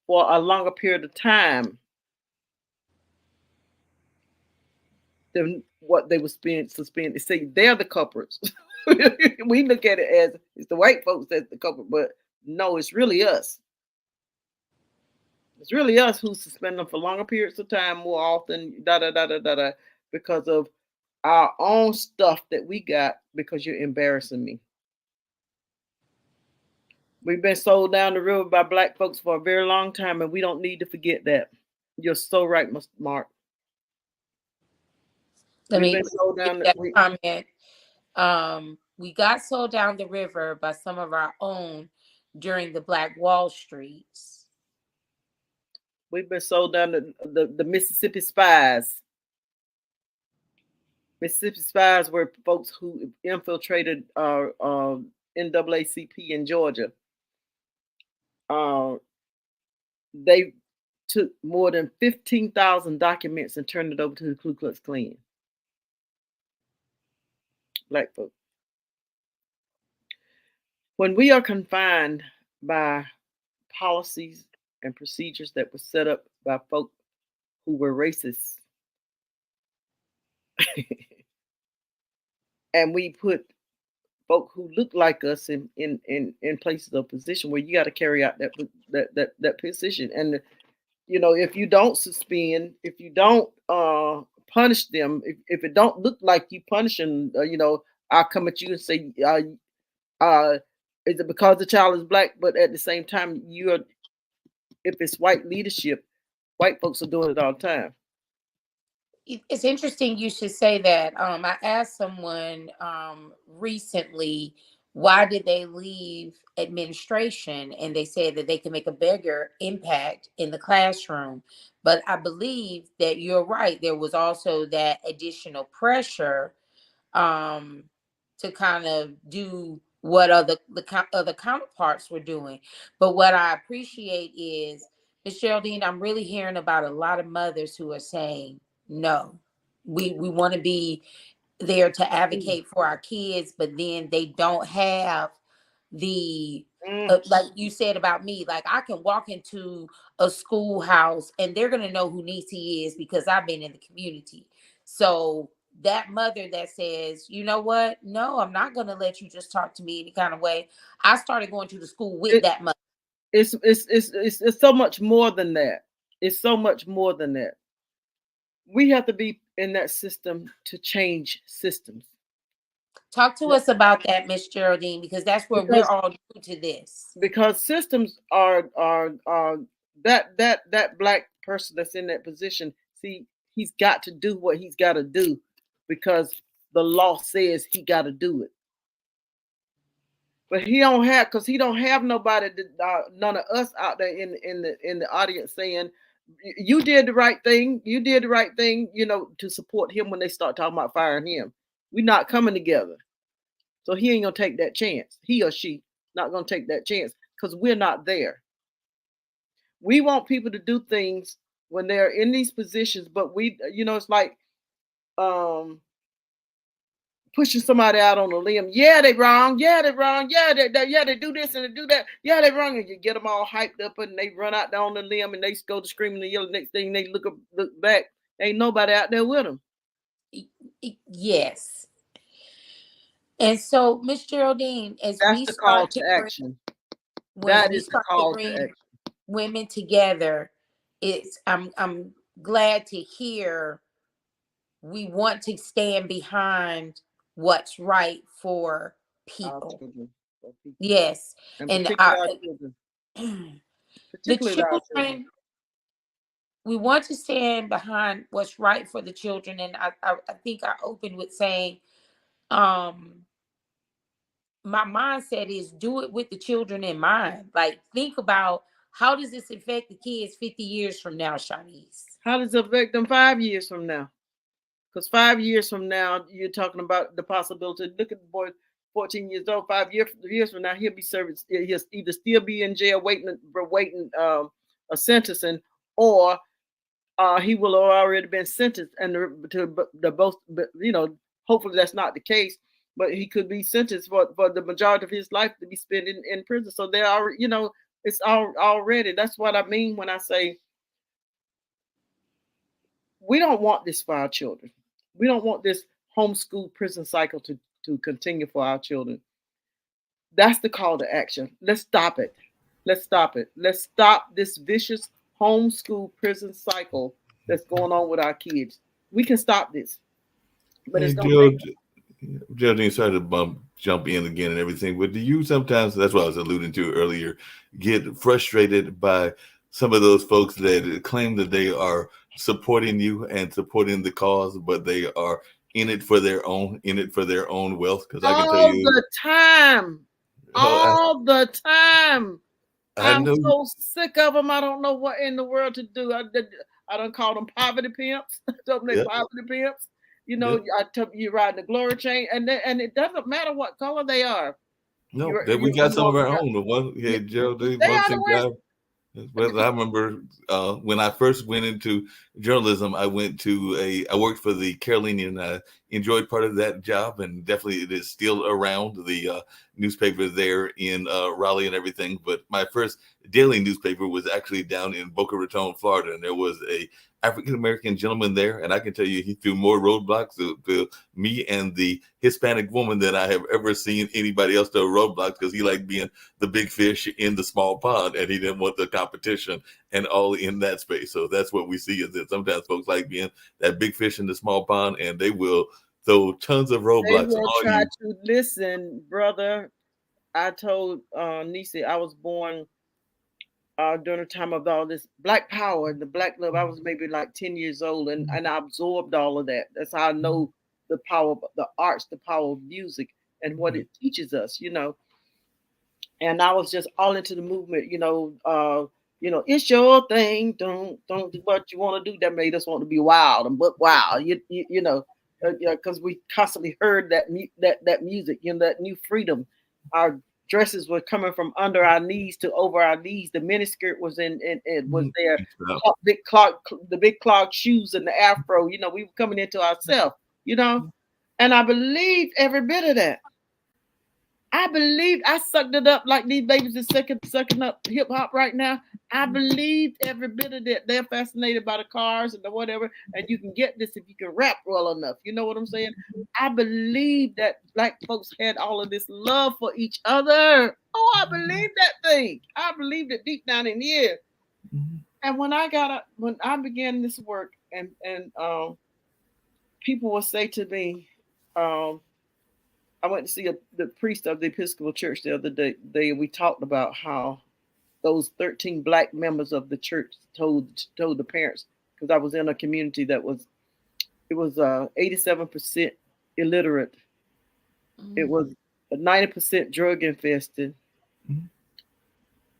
for a longer period of time than what they were being suspended. See, they're the culprits. We look at it as it's the white folks that's the culprit, but no, it's really us. It's really us who suspend them for longer periods of time, more often, da da da da da da, because of our own stuff that we got. Because you're embarrassing me. We've been sold down the river by black folks for a very long time, and we don't need to forget that. You're so right, Mr. Mark. Let We've me been sold give down. that comment. We got sold down the river by some of our own during the Black Wall Streets. We've been sold down the Mississippi spies. Mississippi spies were folks who infiltrated NAACP in Georgia. Uh, they took more than 15,000 documents and turned it over to the Ku Klux Klan. Black folks. When we are confined by policies and procedures that were set up by folk who were racist, and we put folk who look like us in places of position where you got to carry out that position. And if you don't suspend, if you don't punish them, if it don't look like you punishing, I'll come at you and say, uh, is it because the child is black? But at the same time, if it's white leadership, white folks are doing it all the time. It's interesting you should say that. I asked someone recently, why did they leave administration? And they said that they can make a bigger impact in the classroom. But I believe that you're right. There was also that additional pressure um, to kind of do what other counterparts were doing. But what I appreciate is, Miss Geraldine, I'm really hearing about a lot of mothers who are saying, no, we want to be there to Mm. advocate for our kids, but then they don't have the Mm. like you said about me, like I can walk into a schoolhouse and they're gonna know who Niecy is because I've been in the community. So that mother that says, you know what, no, I'm not gonna let you just talk to me any kind of way. I started going to the school with It, that mother. it's so much more than that. It's so much more than that. We have to be in that system to change systems. Talk to us about that, Miss Geraldine, because that's where we're because all new to this. because systems are that black person that's in that position. See, he's got to do what he's got to do because the law says he got to do it. But he don't have, because he don't have nobody, none of us out there in the audience saying you did the right thing. You did the right thing. To support him when they start talking about firing him. We're not coming together. So he ain't gonna take that chance. He or she not gonna take that chance because we're not there. We want people to do things when they're in these positions, but it's like um pushing somebody out on a limb. Yeah, they wrong. Yeah, they wrong. Yeah, they do this and they do that. Yeah, they wrong. And you get them all hyped up and they run out there on the limb and they go to screaming and yelling. Next thing they look back, ain't nobody out there with them. Yes. And so, Miss Geraldine, as That's we the call start to to bring, action. when That we is the start to call to bring action. women together, it's I'm glad to hear we want to stand behind what's right for Our people. children, for people. Yes, And and particularly our children. the Particularly our children. children. We want to stand behind what's right for the children, and I think I opened with saying, um, my mindset is do it with the children in mind. Like, think about how does this affect the kids 50 years from now, Shanice? How does it affect them 5 years from now? Because 5 years from now, you're talking about the possibility. Look at the boy, 14 years old. 5 years from now, he'll be serving. He'll either still be in jail waiting a sentencing, or he will have already been sentenced. And the both, hopefully that's not the case. But he could be sentenced for the majority of his life to be spent in prison. So they are, it's already. That's what I mean when I say we don't want this for our children. We don't want this homeschool prison cycle to continue for our children. That's the call to action. Let's stop it. Let's stop it. Let's stop this vicious homeschool prison cycle that's going on with our kids. We can stop this, but Hey, it's going to take. Geraldine, sorry to jump in again and everything, but do you sometimes, that's what I was alluding to earlier, get frustrated by some of those folks that claim that they are supporting you and supporting the cause, but they are in it for their own wealth? Because I can tell All you, the time. oh, All the time. I I'm know, so sick of them. I don't know what in the world to do. I don't call them poverty pimps. Don't they yeah, poverty pimps? yeah. I tell you ride the glory chain, and it doesn't matter what color they are. No, that we got some of our own. The one, Yeah, yeah, Geraldine, they one are the thing worst. well, I remember when I first went into journalism, I worked for the Carolinian. I enjoyed part of that job, and definitely it is still around the newspaper there in Raleigh and everything. But my first daily newspaper was actually down in Boca Raton, Florida, and there was a African American gentleman there, and I can tell you he threw more roadblocks to me and the Hispanic woman than I have ever seen anybody else throw roadblocks, because he liked being the big fish in the small pond, and he didn't want the competition and all in that space. So that's what we see, is that sometimes folks like being that big fish in the small pond, and they will throw tons of They roadblocks will on try you. to listen, brother. I told Nisi I was born during the time of all this Black Power and the Black love. I was maybe like 10 years old, and I absorbed all of that. That's how I know the power of the arts, the power of music, and what it teaches us. And I was just all into the movement. It's your thing. Don't do what you want to do. That made us want to be wild and but wild. Because we constantly heard that music. That new freedom. Our dresses were coming from under our knees to over our knees. The miniskirt was it was there. The big clog shoes and the afro. We were coming into ourselves. And I believed every bit of that. I believed I sucked it up like these babies are sucking up hip hop right now. I believed every bit of that. They're fascinated by the cars and the whatever, and you can get this if you can rap well enough. You know what I'm saying? I believe that Black folks had all of this love for each other. Oh, I believe that thing. I believed it deep down in here. And when I began this work, and people will say to me, I went to see the priest of the Episcopal Church the other day. We talked about how those 13 Black members of the church told the parents, because I was in a community that was 87% illiterate. It was 90% drug infested.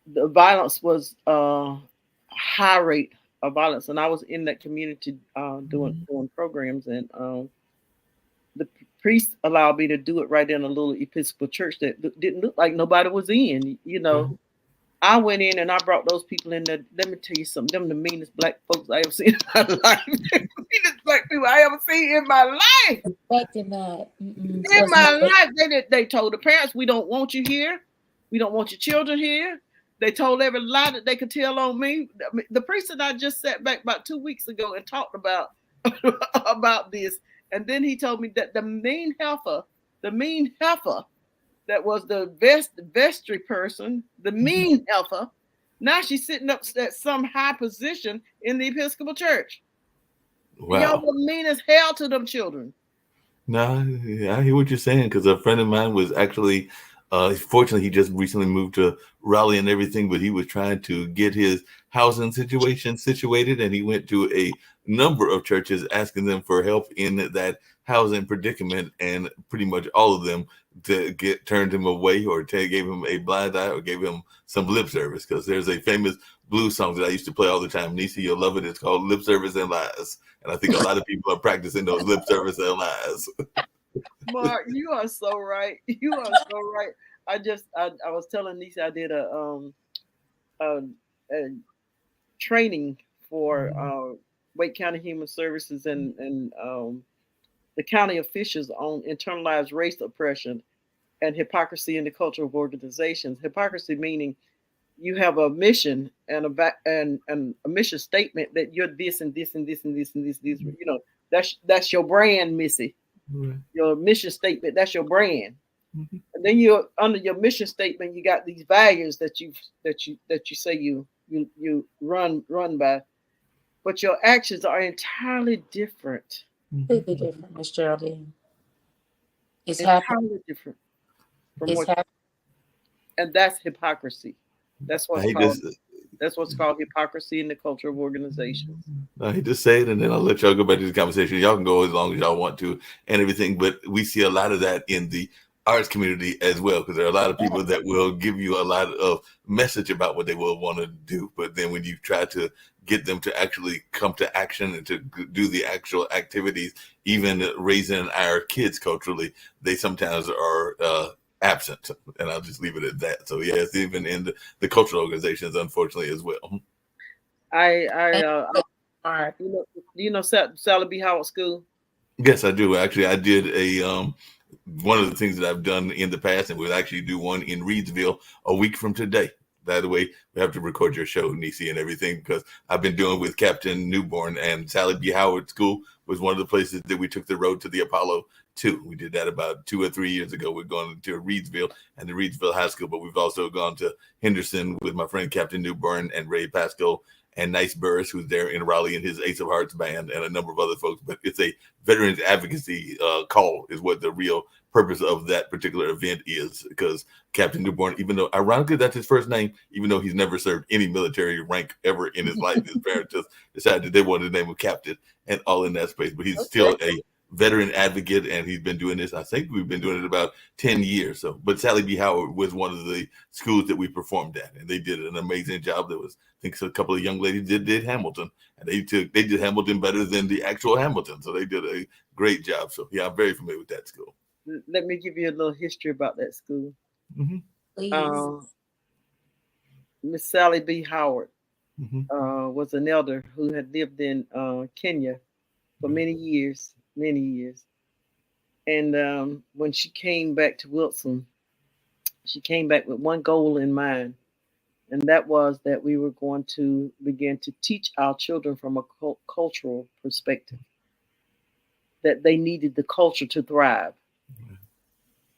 The violence was high rate of violence, and I was in that community doing programs, and the priest allowed me to do it right in a little Episcopal church that didn't look like nobody was in. I went in and I brought those people in there. Let me tell you something. Them the meanest Black folks I ever seen in my life. The meanest Black people I ever seen in my life. Expecting that. In my life, they told the parents, we don't want you here. We don't want your children here. They told every lie that they could tell on me. The priest and I just sat back about 2 weeks ago and talked about about this. And then he told me that the main heifer the mean heifer that was the vestry person, the mean heifer. Now she's sitting up at some high position in the Episcopal Church. Y'all Wow. were mean as hell to them children. No, I hear what you're saying because a friend of mine was actually, fortunately, he just recently moved to Raleigh and everything, but he was trying to get his housing situation situated, and he went to a number of churches asking them for help in that housing predicament, and pretty much all of them to get turned him away or gave him a blind eye or gave him some lip service because there's a famous blues song that I used to play all the time. Nisi, you'll love it. It's called "Lip Service and Lies." And I think a lot of people are practicing those lip service and lies. Mark, you are so right. You are so right. I was telling Nisa I did a, a training for Wake County Human Services and the county officials on internalized race oppression and hypocrisy in the culture of organizations. Hypocrisy meaning you have a mission and and a mission statement that you're this and this and this and this and this. You know, that's your brand, Missy. Right. Your mission statement, that's your brand. Mhm. And then you're under your mission statement, you got these values that you say you run by, but your actions are entirely different. Completely different, Miss Geraldine. It's happening. Entirely different from It's what, happening. and that's hypocrisy. That's I what's hate called this. that's what's called hypocrisy in the culture of organizations. I hate to say it, and then I'll let y'all go back to the conversation. Y'all can go as long as y'all want to and everything, but we see a lot of that in the arts community as well, because there are a lot of people that will give you a lot of message about what they will want to do, but then when you try to get them to actually come to action and to do the actual activities, even raising our kids culturally, they sometimes are absent, and I'll just leave it at that. So yes, even in the cultural organizations, unfortunately, as well. I And smart. you know Sally B. Howard School. Yes, I do. Actually, I did a one of the things that I've done in the past, and we'll actually do one in Reedsville a week from today. By the way, we have to record your show, Nisi, and everything, because I've been doing with Captain Newborn, and Sally B. Howard School was one of the places that we took the road to the Apollo to. We did that about 2 or 3 years ago. We're going to Reedsville and the Reedsville High School, but we've also gone to Henderson with my friend Captain Newborn and Ray Pasco and Nice Burris, who's there in Raleigh in his Ace of Hearts band, and a number of other folks. But it's a veterans advocacy call is what the real purpose of that particular event is, because Captain Newborn, even though ironically that's his first name, even though he's never served any military rank ever in his life, his parents just decided they wanted to name him Captain and all in that space. But he's still a veteran advocate, and he's been doing this. I think we've been doing it about 10 years. So, but Sally B. Howard was one of the schools that we performed at, and they did an amazing job. There was, I think, so a couple of young ladies did Hamilton, and they did Hamilton better than the actual Hamilton. So they did a great job. So yeah, I'm very familiar with that school. Let me give you a little history about that school. Mm-hmm. Please. Miss Sally B. Howard Mm-hmm. was an elder who had lived in Kenya for many years, many years. And when she came back to Wilson, she came back with one goal in mind, and that was that we were going to begin to teach our children from a cultural perspective, that they needed the culture to thrive.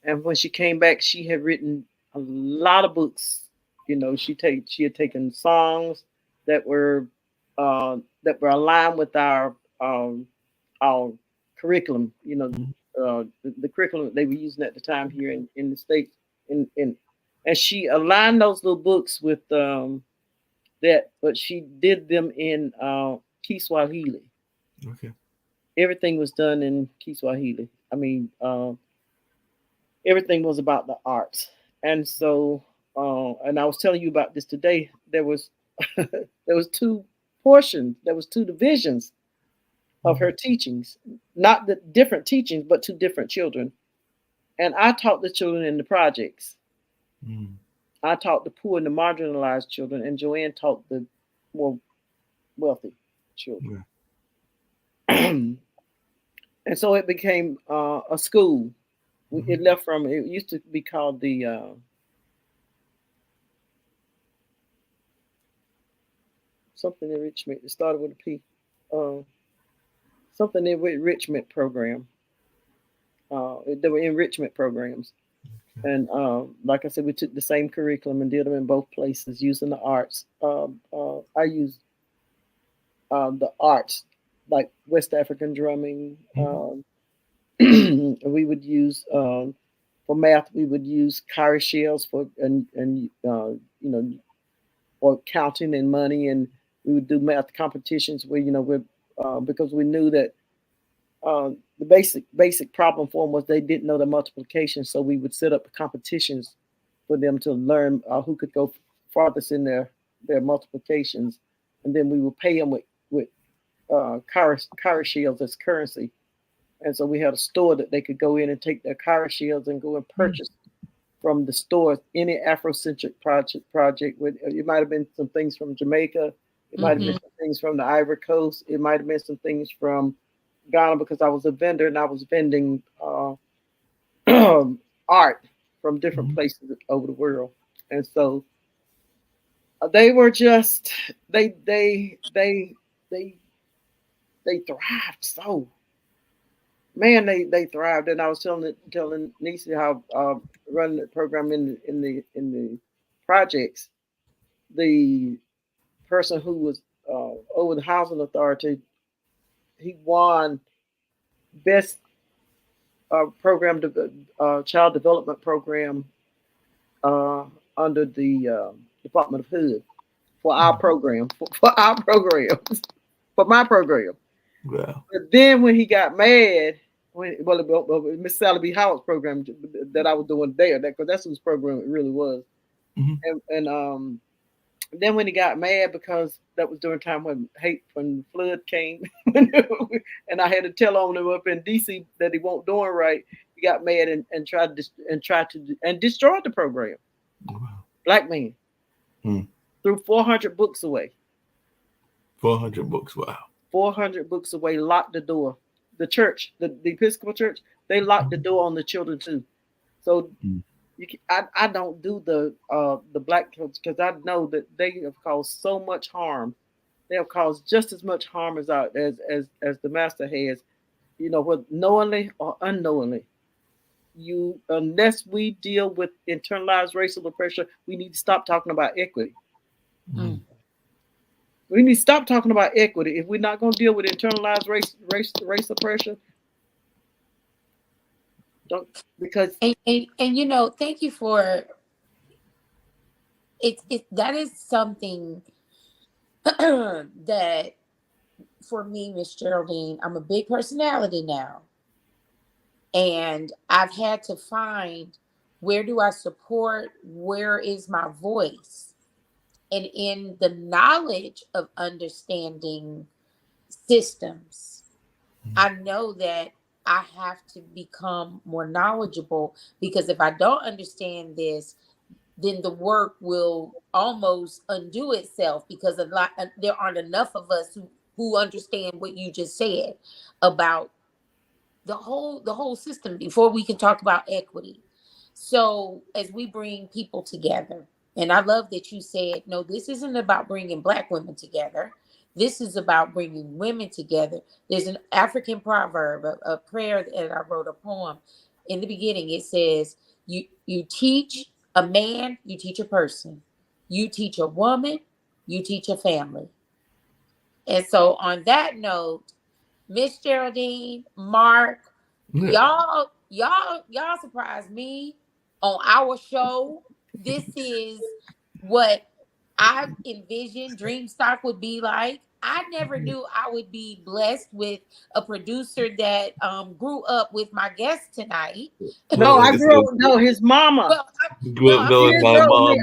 And when she came back, she had written a lot of books. You know, she had taken songs that were aligned with our curriculum. You know, the curriculum they were using at the time here in the states. In and she aligned those little books with that, but she did them in Kiswahili. Okay. Everything was done in Kiswahili. I mean, everything was about the arts. And so, and I was telling you about this today. There was there was two portions. There was two divisions of her teachings, not the different teachings, but to different children. And I taught the children in the projects. Mm. I taught the poor and the marginalized children, and Joanne taught the more wealthy children. Yeah. And so it became a school. It left from, it used to be called the something enrichment. It started with a P. Something enrichment program. there were enrichment programs. And like I said, we took the same curriculum and did them in both places using the arts. I used the arts, like West African drumming. We would use for math. We would use cowrie shells for and or counting and money, and we would do math competitions where we because we knew that the basic problem for them was they didn't know the multiplication, so we would set up competitions for them to learn who could go farthest in their multiplications, and then we would pay them with cowrie shells as currency. And so we had a store that they could go in and take their cowrie shells and go and purchase from the store any Afrocentric project. It might have been some things from Jamaica, it might have been some things from the Ivory Coast, it might have been some things from Ghana, because I was a vendor and I was vending art from different places over the world. And so they were just they thrived so. Man, they thrived, and I was telling Nisi how running the program in the projects. The person who was over the housing authority, he won best program child development program under the Department of HUD for our program for our programs for my program. Wow. But then when he got mad. Miss Sally B. Howard's program that I was doing there, because that's whose program it really was. And then when he got mad, because that was during time when the flood came, and I had to tell on him up in DC that he won't doing right. He got mad and tried to destroy the program. Wow. Black man threw 400 books away. 400 books. Wow. 400 books away. Locked the door. The church, the Episcopal Church, they locked the door on the children too. So I don't do the black church, because I know that they have caused so much harm. They have caused just as much harm as the master has, whether knowingly or unknowingly. Unless we deal with internalized racial oppression, we need to stop talking about equity. We need to stop talking about equity. If we're not going to deal with internalized race oppression, because and thank you for it. That is something that for me, Miss Geraldine, I'm a big personality now, and I've had to find where do I support, where is my voice. And in the knowledge of understanding systems, I know that I have to become more knowledgeable, because if I don't understand this, then the work will almost undo itself, because there aren't enough of us who understand what you just said about the whole system before we can talk about equity. So as we bring people together, and I love that you said, no, this isn't about bringing Black women together. This is about bringing women together. There's an African proverb, a prayer that I wrote, a poem. In the beginning, it says, you teach a man, you teach a person. You teach a woman, you teach a family. And so on that note, Miss Geraldine, Mark, y'all surprised me on our show. This is what I envisioned Dreamstock would be like. I never knew I would be blessed with a producer that grew up with my guest tonight. No, I grew up. No, his mama. Grew up knowing my mom.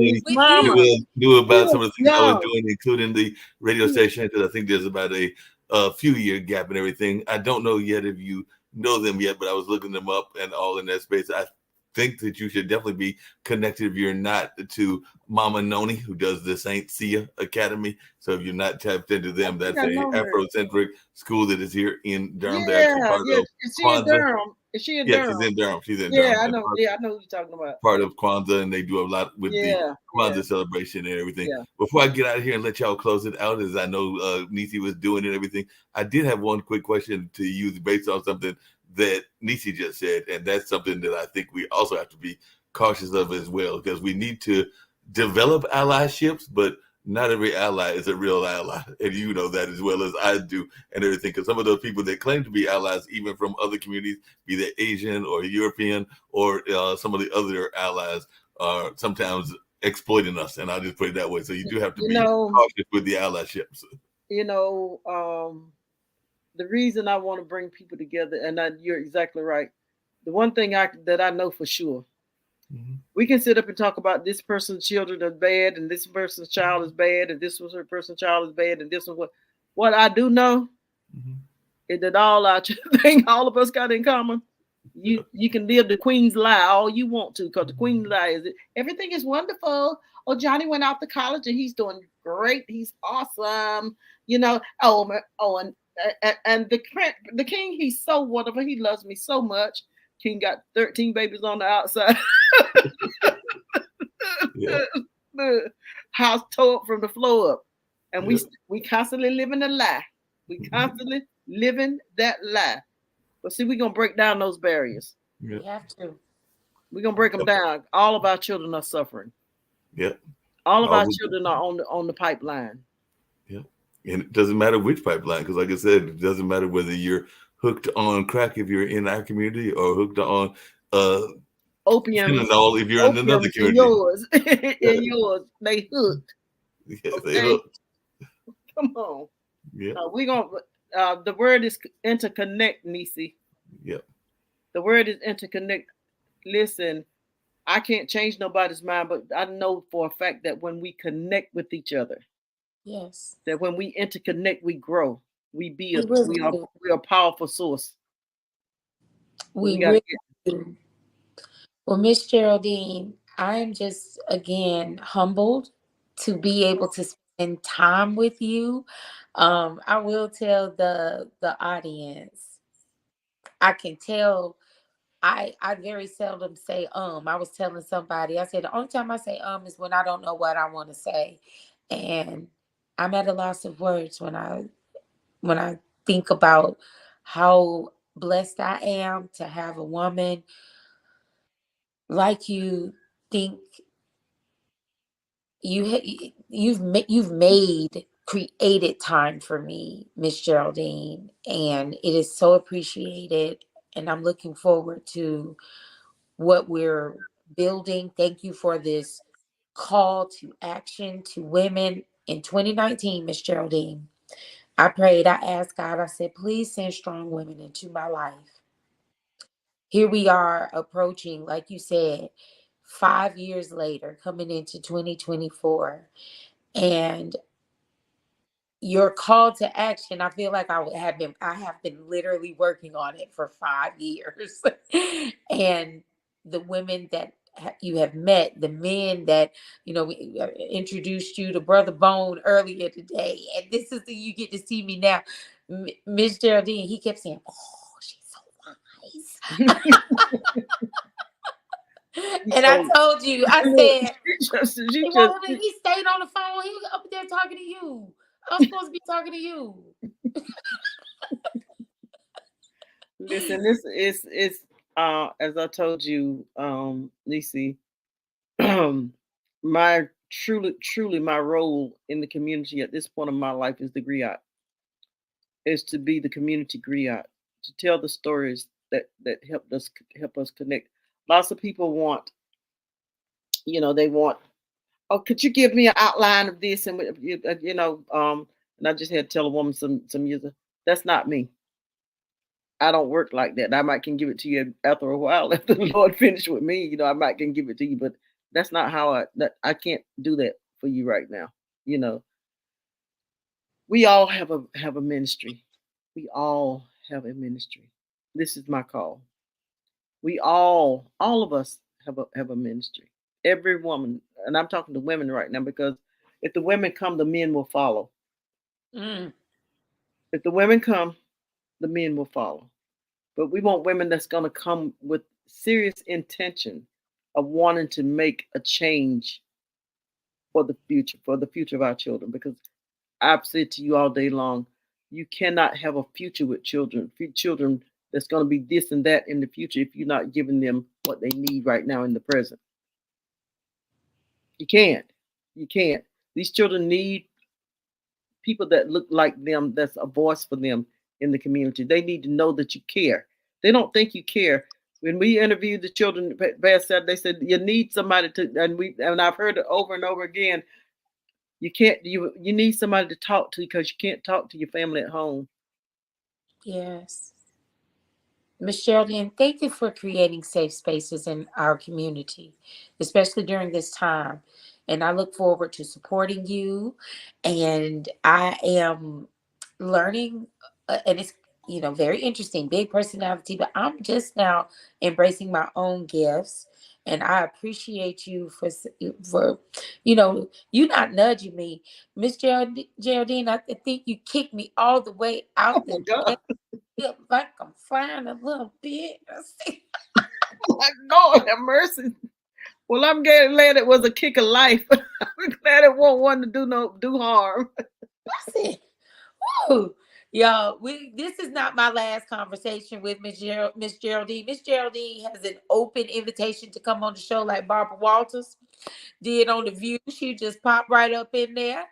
His mama. Knew about some of the things I was doing, including the radio station, because I think there's about a few year gap and everything. I don't know yet if you know them yet, but I was looking them up and all in that space. I think that you should definitely be connected, if you're not, to Mama Noni, who does the Saint Sia Academy. So if you're not tapped into them, that's a Afrocentric school that is here in Durham. Yeah, is she in Durham? Is she in Durham? She's in Durham. She's in Durham. I know. I know who you're talking about. Part of Kwanzaa, and they do a lot with the Kwanzaa celebration and everything. Yeah. Before I get out of here and let y'all close it out, as I know Nisi was doing and everything, I did have one quick question to you based on something that Nisi just said, and that's something that I think we also have to be cautious of as well, because we need to develop allyships, but not every ally is a real ally, and you know that as well as I do, and everything. Because some of those people that claim to be allies, even from other communities, be they Asian or European or some of the other allies, are sometimes exploiting us, and I'll just put it that way. So you do have to You be know, cautious with the allyships. you know, the reason I want to bring people together, and you're exactly right. The one thing that I know for sure, we can sit up and talk about this person's children are bad, and this person's child is bad, and this person's child is bad, and this one what I do know is that all our thing all of us got in common. You can live the queen's lie all you want to, because the queen's lie is everything is wonderful. Oh, Johnny went off to college and he's doing great. He's awesome. You know. And the king, he's so wonderful. He loves me so much. King got 13 babies on the outside. Yeah. The house tore up from the floor up, and Yeah. we constantly living a lie. We constantly living that lie. But see, we're gonna break down those barriers. Yeah. We have to. We're gonna break them down. All of our children are suffering. Yeah. All of All our the children are on the pipeline. Yeah. And it doesn't matter which pipeline, because like I said, it doesn't matter whether you're hooked on crack if you're in our community, or hooked on Opium, fentanyl if you're in another opium in community. yours, in yours. They hooked. Yes, they Okay, hooked. come on. Yeah. We gonna. The word is interconnect, Nisi. Yeah. The word is interconnect. Listen, I can't change nobody's mind, but I know for a fact that when we connect with each other, Yes. that when we interconnect, we grow. We We build. really do. We are a powerful source. But We we got to really get. do. Well, Miss Geraldine, I am just again humbled to be able to spend time with you. I will tell the audience. I can tell I very seldom say I was telling somebody, I said the only time I say is when I don't know what I want to say. And I'm at a loss of words when I think about how blessed I am to have a woman like you. Think you've made created time for me, Miss Geraldine, and it is so appreciated, and I'm looking forward to what we're building. Thank you for this call to action to women in 2019, Miss Geraldine. I prayed, I asked God, I said, please send strong women into my life. Here we are approaching, like you said, 5 years later, coming into 2024. And your call to action, I feel like I have been literally working on it for 5 years. And the women that you have met, the men that, we introduced you to Brother Bone earlier today, and this is you get to see me now. Miss Geraldine, he kept saying, oh, she's so wise. And I told you, I said, he stayed on the phone. He was up there talking to you. I was supposed to be talking to you. Listen, this is as I told you, Nisi, my truly my role in the community at this point of my life is the griot. Is to be the community griot, to tell the stories that help us connect. Lots of people want, they want, oh, could you give me an outline of this? And and I just had to tell a woman some years ago, that's not me. I don't work like that. I might can give it to you after a while after the Lord finished with me. I might can give it to you, but that's not how I can't do that for you right now. You know, we all have a ministry. We all have a ministry. This is my call. We all of us have a ministry. Every woman, and I'm talking to women right now, because if the women come, the men will follow. Mm. If the women come, the men will follow. But we want women that's going to come with serious intention of wanting to make a change for the future of our children. Because I've said to you all day long, you cannot have a future with children that's going to be this and that in the future if you're not giving them what they need right now in the present. You can't. You can't. These children need people that look like them, that's a voice for them in the community. They need to know that you care. They don't think you care. When we interviewed the children, said they said you need somebody to, and I've heard it over and over again. You can't. You need somebody to talk to because you can't talk to your family at home. Yes. Ms. Geraldine, thank you for creating safe spaces in our community, especially during this time. And I look forward to supporting you. And I am learning, and it's, very interesting, big personality, but I'm just now embracing my own gifts. And I appreciate you for you not nudging me. Miss Geraldine, I think you kicked me all the way Oh out my the God! feel like I'm flying a little bit. My God, have mercy. Well, I'm glad it was a kick of life. I'm glad it won't want to do harm. I said, woo. Y'all, this is not my last conversation with Miss Geraldine. Miss Geraldine has an open invitation to come on the show like Barbara Walters did on The View. She just popped right up in there.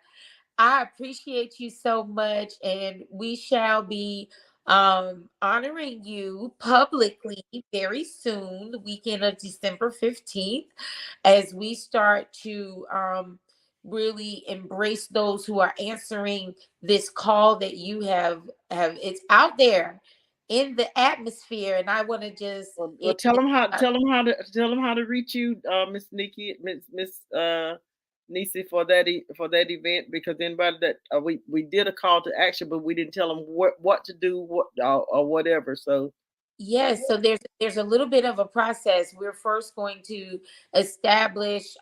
I appreciate you so much, and we shall be honoring you publicly very soon, the weekend of December 15th, as we start to really embrace those who are answering this call that you have it's out there in the atmosphere. And I want to just Well, tell them how to reach you, Miss Nikki, Miss Nisi, for for that event, because anybody that we did a call to action, but we didn't tell them what to do, or whatever. So Yes, so there's a little bit of a process. We're first going to establish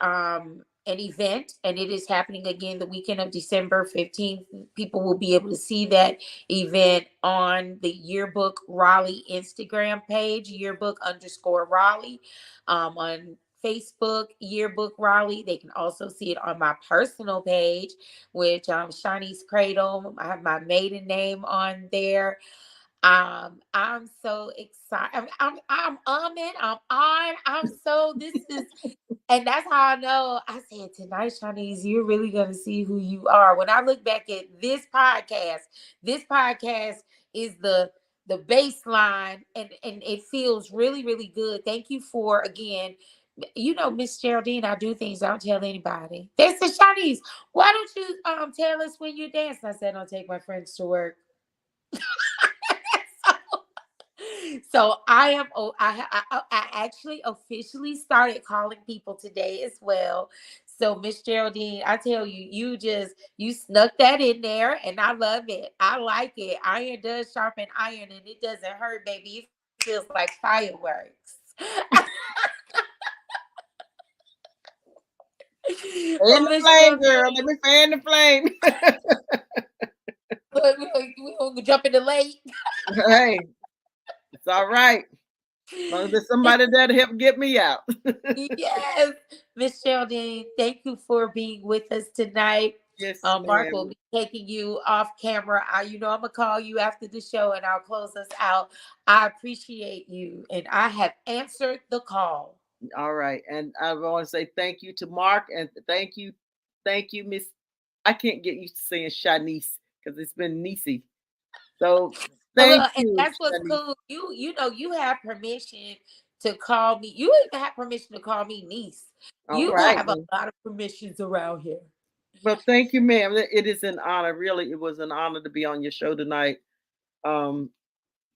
an event, and it is happening again the weekend of December 15th. People will be able to see that event on the Yearbook Raleigh Instagram page, yearbook underscore Raleigh, on Facebook, Yearbook Raleigh. They can also see it on my personal page, which Shawnee's Cradle. I have my maiden name on there. I'm so excited. I'm umming, I'm on. I'm so this is, and that's how I know. I said tonight, Shanice, you're really gonna see who you are. When I look back at this podcast is the baseline, and it feels really, really good. Thank you for again. Miss Geraldine, I do things I don't tell anybody. They said, Shanice, why don't you tell us when you dance? I said, I'll take my friends to work. So I am. Oh, I actually officially started calling people today as well. So Miss Geraldine, I tell you, you snuck that in there, and I love it. I like it. Iron does sharpen iron, and it doesn't hurt, baby. It feels like fireworks. Well, fan the Miss flame, Geraldine, girl. Let me fan the flame. we gonna jump in the lake. Hey, it's all right. As long as there's somebody there to help get me out. Yes, Miss Geraldine, thank you for being with us tonight. Yes, Mark will ma'am. be taking you off camera. I'm gonna call you after the show, and I'll close us out. I appreciate you, and I have answered the call. All right. And I want to say thank you to Mark, and thank you, Miss. I can't get used to saying Shanice because it's been Nisi. So Well, thank look, and you, that's what's Shanice. cool. You have permission to call me. You even have permission to call me niece. All You right. have a lot of permissions around here. Well, thank you, ma'am. It is an honor. Really, it was an honor to be on your show tonight. Um,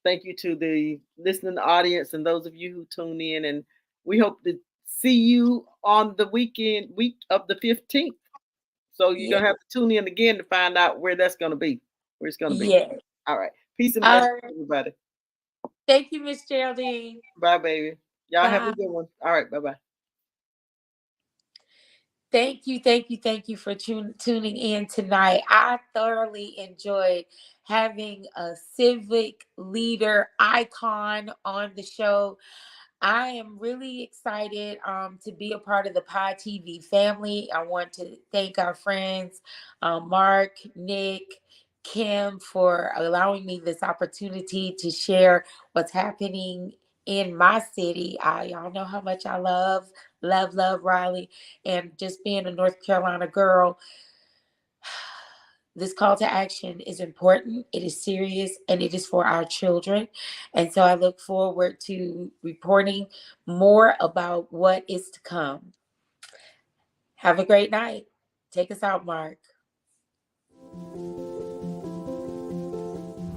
Thank you to the listening audience and those of you who tune in. And we hope to see you on the week of the 15th. So you're Yeah, going to have to tune in again to find out where that's going to be, where it's going to be. yeah. All right. Peace and All blessings, right. everybody. Thank you, Miss Geraldine. Bye, baby. Y'all have a Bye. good one. All right. Bye bye. Thank you for tuning in tonight. I thoroughly enjoyed having a civic leader icon on the show. I am really excited to be a part of the Pod TV family. I want to thank our friends, Mark, Nick, Kim, for allowing me this opportunity to share what's happening in my city. Y'all know how much I love Raleigh, and just being a North Carolina girl. This call to action is important, it is serious, and it is for our children. And so I look forward to reporting more about what is to come. Have a great night. Take us out, Mark.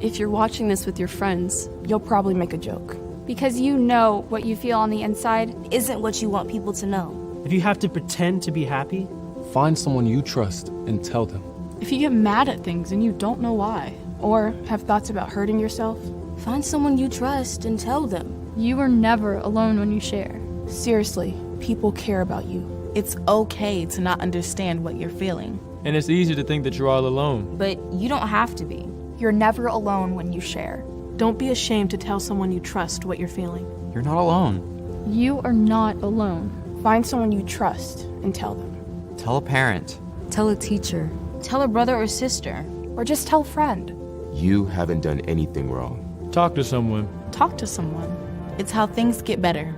If you're watching this with your friends, You'll probably make a joke. Because you know what you feel on the inside isn't what you want people to know. If you have to pretend to be happy, find someone you trust and tell them. If you get mad at things and you don't know why, or have thoughts about hurting yourself, find someone you trust and tell them. You are never alone when you share. Seriously, people care about you. It's okay to not understand what you're feeling. And it's easy to think that you're all alone. But you don't have to be. You're never alone when you share. don't be ashamed to tell someone you trust what you're feeling. You're not alone. You are not alone. Find someone you trust and tell them. Tell a parent. Tell a teacher. Tell a brother or sister. Or just tell a friend. You haven't done anything wrong. Talk to someone. Talk to someone. It's how things get better.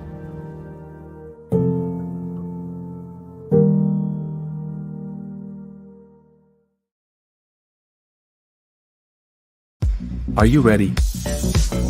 Are you ready?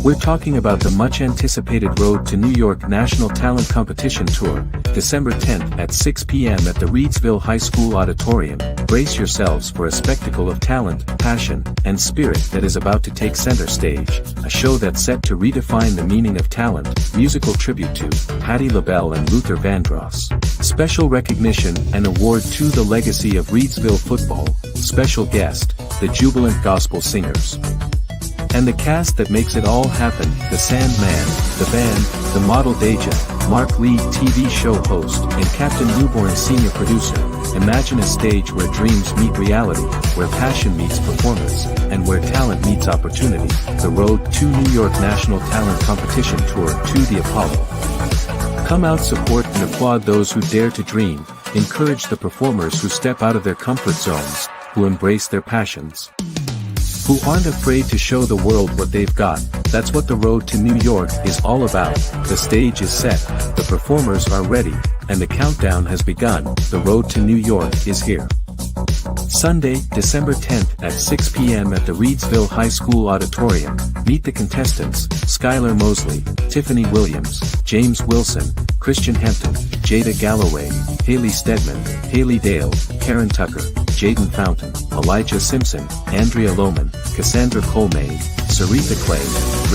We're talking about the much-anticipated Road to New York National Talent Competition Tour, December 10th at 6 p.m. at the Reidsville High School Auditorium. Brace yourselves for a spectacle of talent, passion, and spirit that is about to take center stage. A show that's set to redefine the meaning of talent, musical tribute to Patti LaBelle and Luther Vandross. Special recognition and award to the legacy of Reidsville football. Special guest, the Jubilant Gospel Singers. And the cast that makes it all happen, the Sandman, the band, the model Deja, Mark Lee TV show host, and Captain Newborn senior producer. Imagine a stage where dreams meet reality, where passion meets performance, and where talent meets opportunity. The Road to New York National Talent Competition Tour to the Apollo. Come out, support and applaud those who dare to dream, encourage the performers who step out of their comfort zones, who embrace their passions, who aren't afraid to show the world what they've got. That's what the Road to New York is all about. The stage is set, the performers are ready, and the countdown has begun. The Road to New York is here. Sunday, December 10th at 6 p.m. at the Reidsville High School Auditorium. Meet the contestants: Skylar Mosley, Tiffany Williams, James Wilson, Christian Hampton, Jada Galloway, Haley Stedman, Haley Dale, Karen Tucker, Jaden Fountain, Elijah Simpson, Andrea Lohman, Cassandra Colmay, Sarita Clay,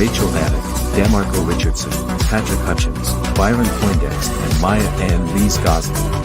Rachel Haddock, Damarco Richardson, Patrick Hutchins, Byron Poindexter, and Maya Ann Lees Goslin.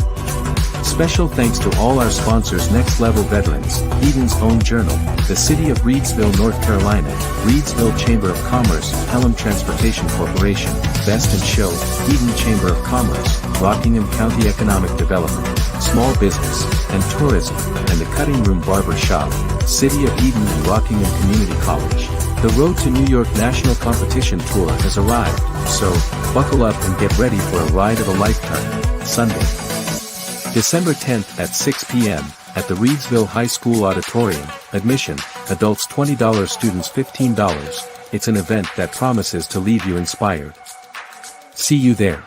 Special thanks to all our sponsors: Next Level Veterans, Eden's Own Journal, the City of Reidsville, North Carolina, Reidsville Chamber of Commerce, Pelham Transportation Corporation, Best in Show, Eden Chamber of Commerce, Rockingham County Economic Development, Small Business and Tourism, and the Cutting Room Barber Shop, City of Eden and Rockingham Community College. The Road to New York National Competition Tour has arrived, so buckle up and get ready for a ride of a lifetime. Sunday, December 10th at 6 p.m. at the Reidsville High School Auditorium. Admission, adults $20, students $15. It's an event that promises to leave you inspired. See you there.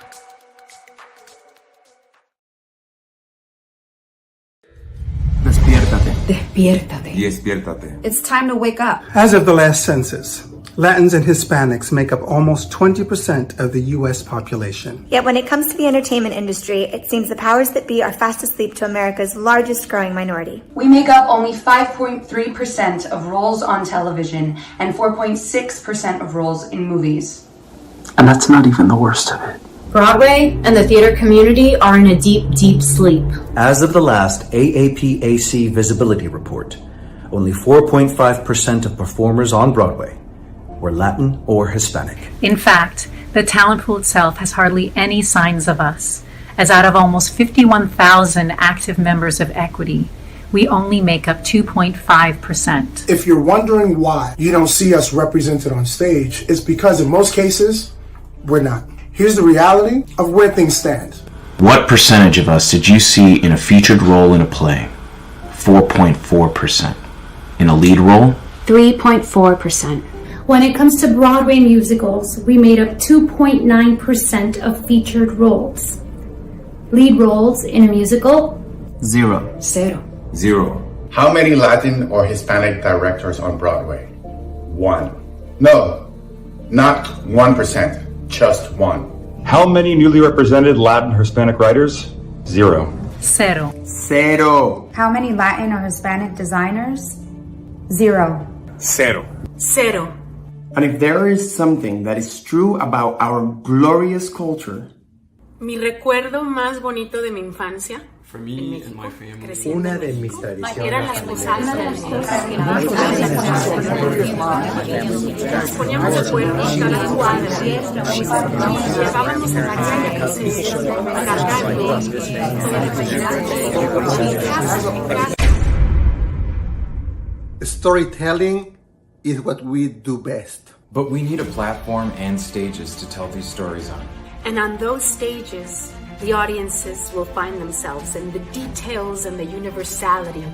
Despiértate. Despiértate. Despiértate. It's time to wake up. As of the last census, Latins and Hispanics make up almost 20% of the U.S. population. Yet when it comes to the entertainment industry, it seems the powers that be are fast asleep to America's largest growing minority. We make up only 5.3% of roles on television and 4.6% of roles in movies. And that's not even the worst of it. Broadway and the theater community are in a deep, deep sleep. As of the last AAPAC visibility report, only 4.5% of performers on Broadway were Latin or Hispanic. In fact, the talent pool itself has hardly any signs of us, as out of almost 51,000 active members of Equity, we only make up 2.5%. If you're wondering why you don't see us represented on stage, it's because in most cases, we're not. Here's the reality of where things stand. What percentage of us did you see in a featured role in a play? 4.4%. In a lead role? 3.4%. When it comes to Broadway musicals, we made up 2.9% of featured roles. Lead roles in a musical? 0. 0. How many Latin or Hispanic directors on Broadway? 1. No, not 1%, just 1. How many newly represented Latin or Hispanic writers? 0. 0. 0. How many Latin or Hispanic designers? 0. 0. 0. And if there is something that is true about our glorious culture, Mi recuerdo más bonito de mi infancia. For me and my family. Una de mis Eran las tradiciones. Nos poníamos de acuerdo cada cuadra. Llevábamos a la calle Storytelling is what we do best. But we need a platform and stages to tell these stories on. And on those stages, the audiences will find themselves in the details and the universality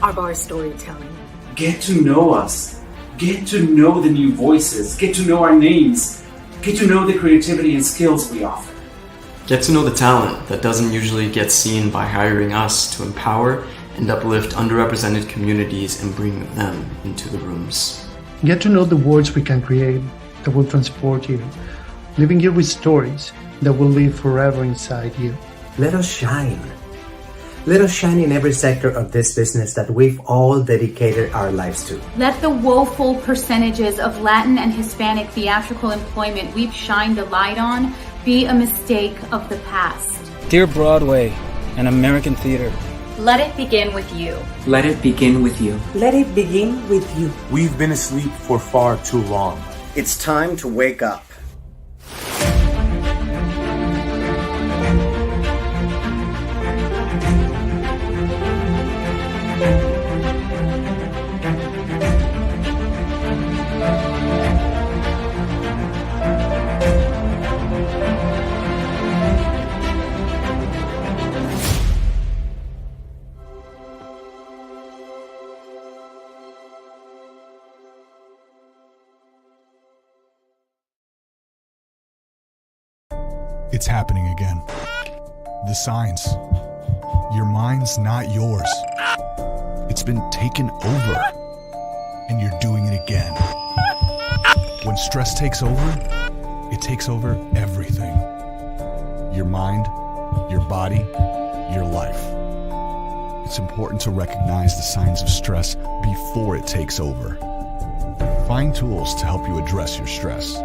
of our storytelling. Get to know us. Get to know the new voices. Get to know our names. Get to know the creativity and skills we offer. Get to know the talent that doesn't usually get seen by hiring us to empower and uplift underrepresented communities and bring them into the rooms. Get to know the worlds we can create that will transport you, leaving you with stories that will live forever inside you. Let us shine. Let us shine in every sector of this business that we've all dedicated our lives to. Let the woeful percentages of Latin and Hispanic theatrical employment we've shined a light on be a mistake of the past. Dear Broadway and American theater, let it begin with you. Let it begin with you. Let it begin with you. We've been asleep for far too long. It's time to wake up. It's happening again. The signs. Your mind's not yours. It's been taken over. And you're doing it again. When stress takes over, it takes over everything. Your mind, your body, your life. It's important to recognize the signs of stress before it takes over. Find tools to help you address your stress.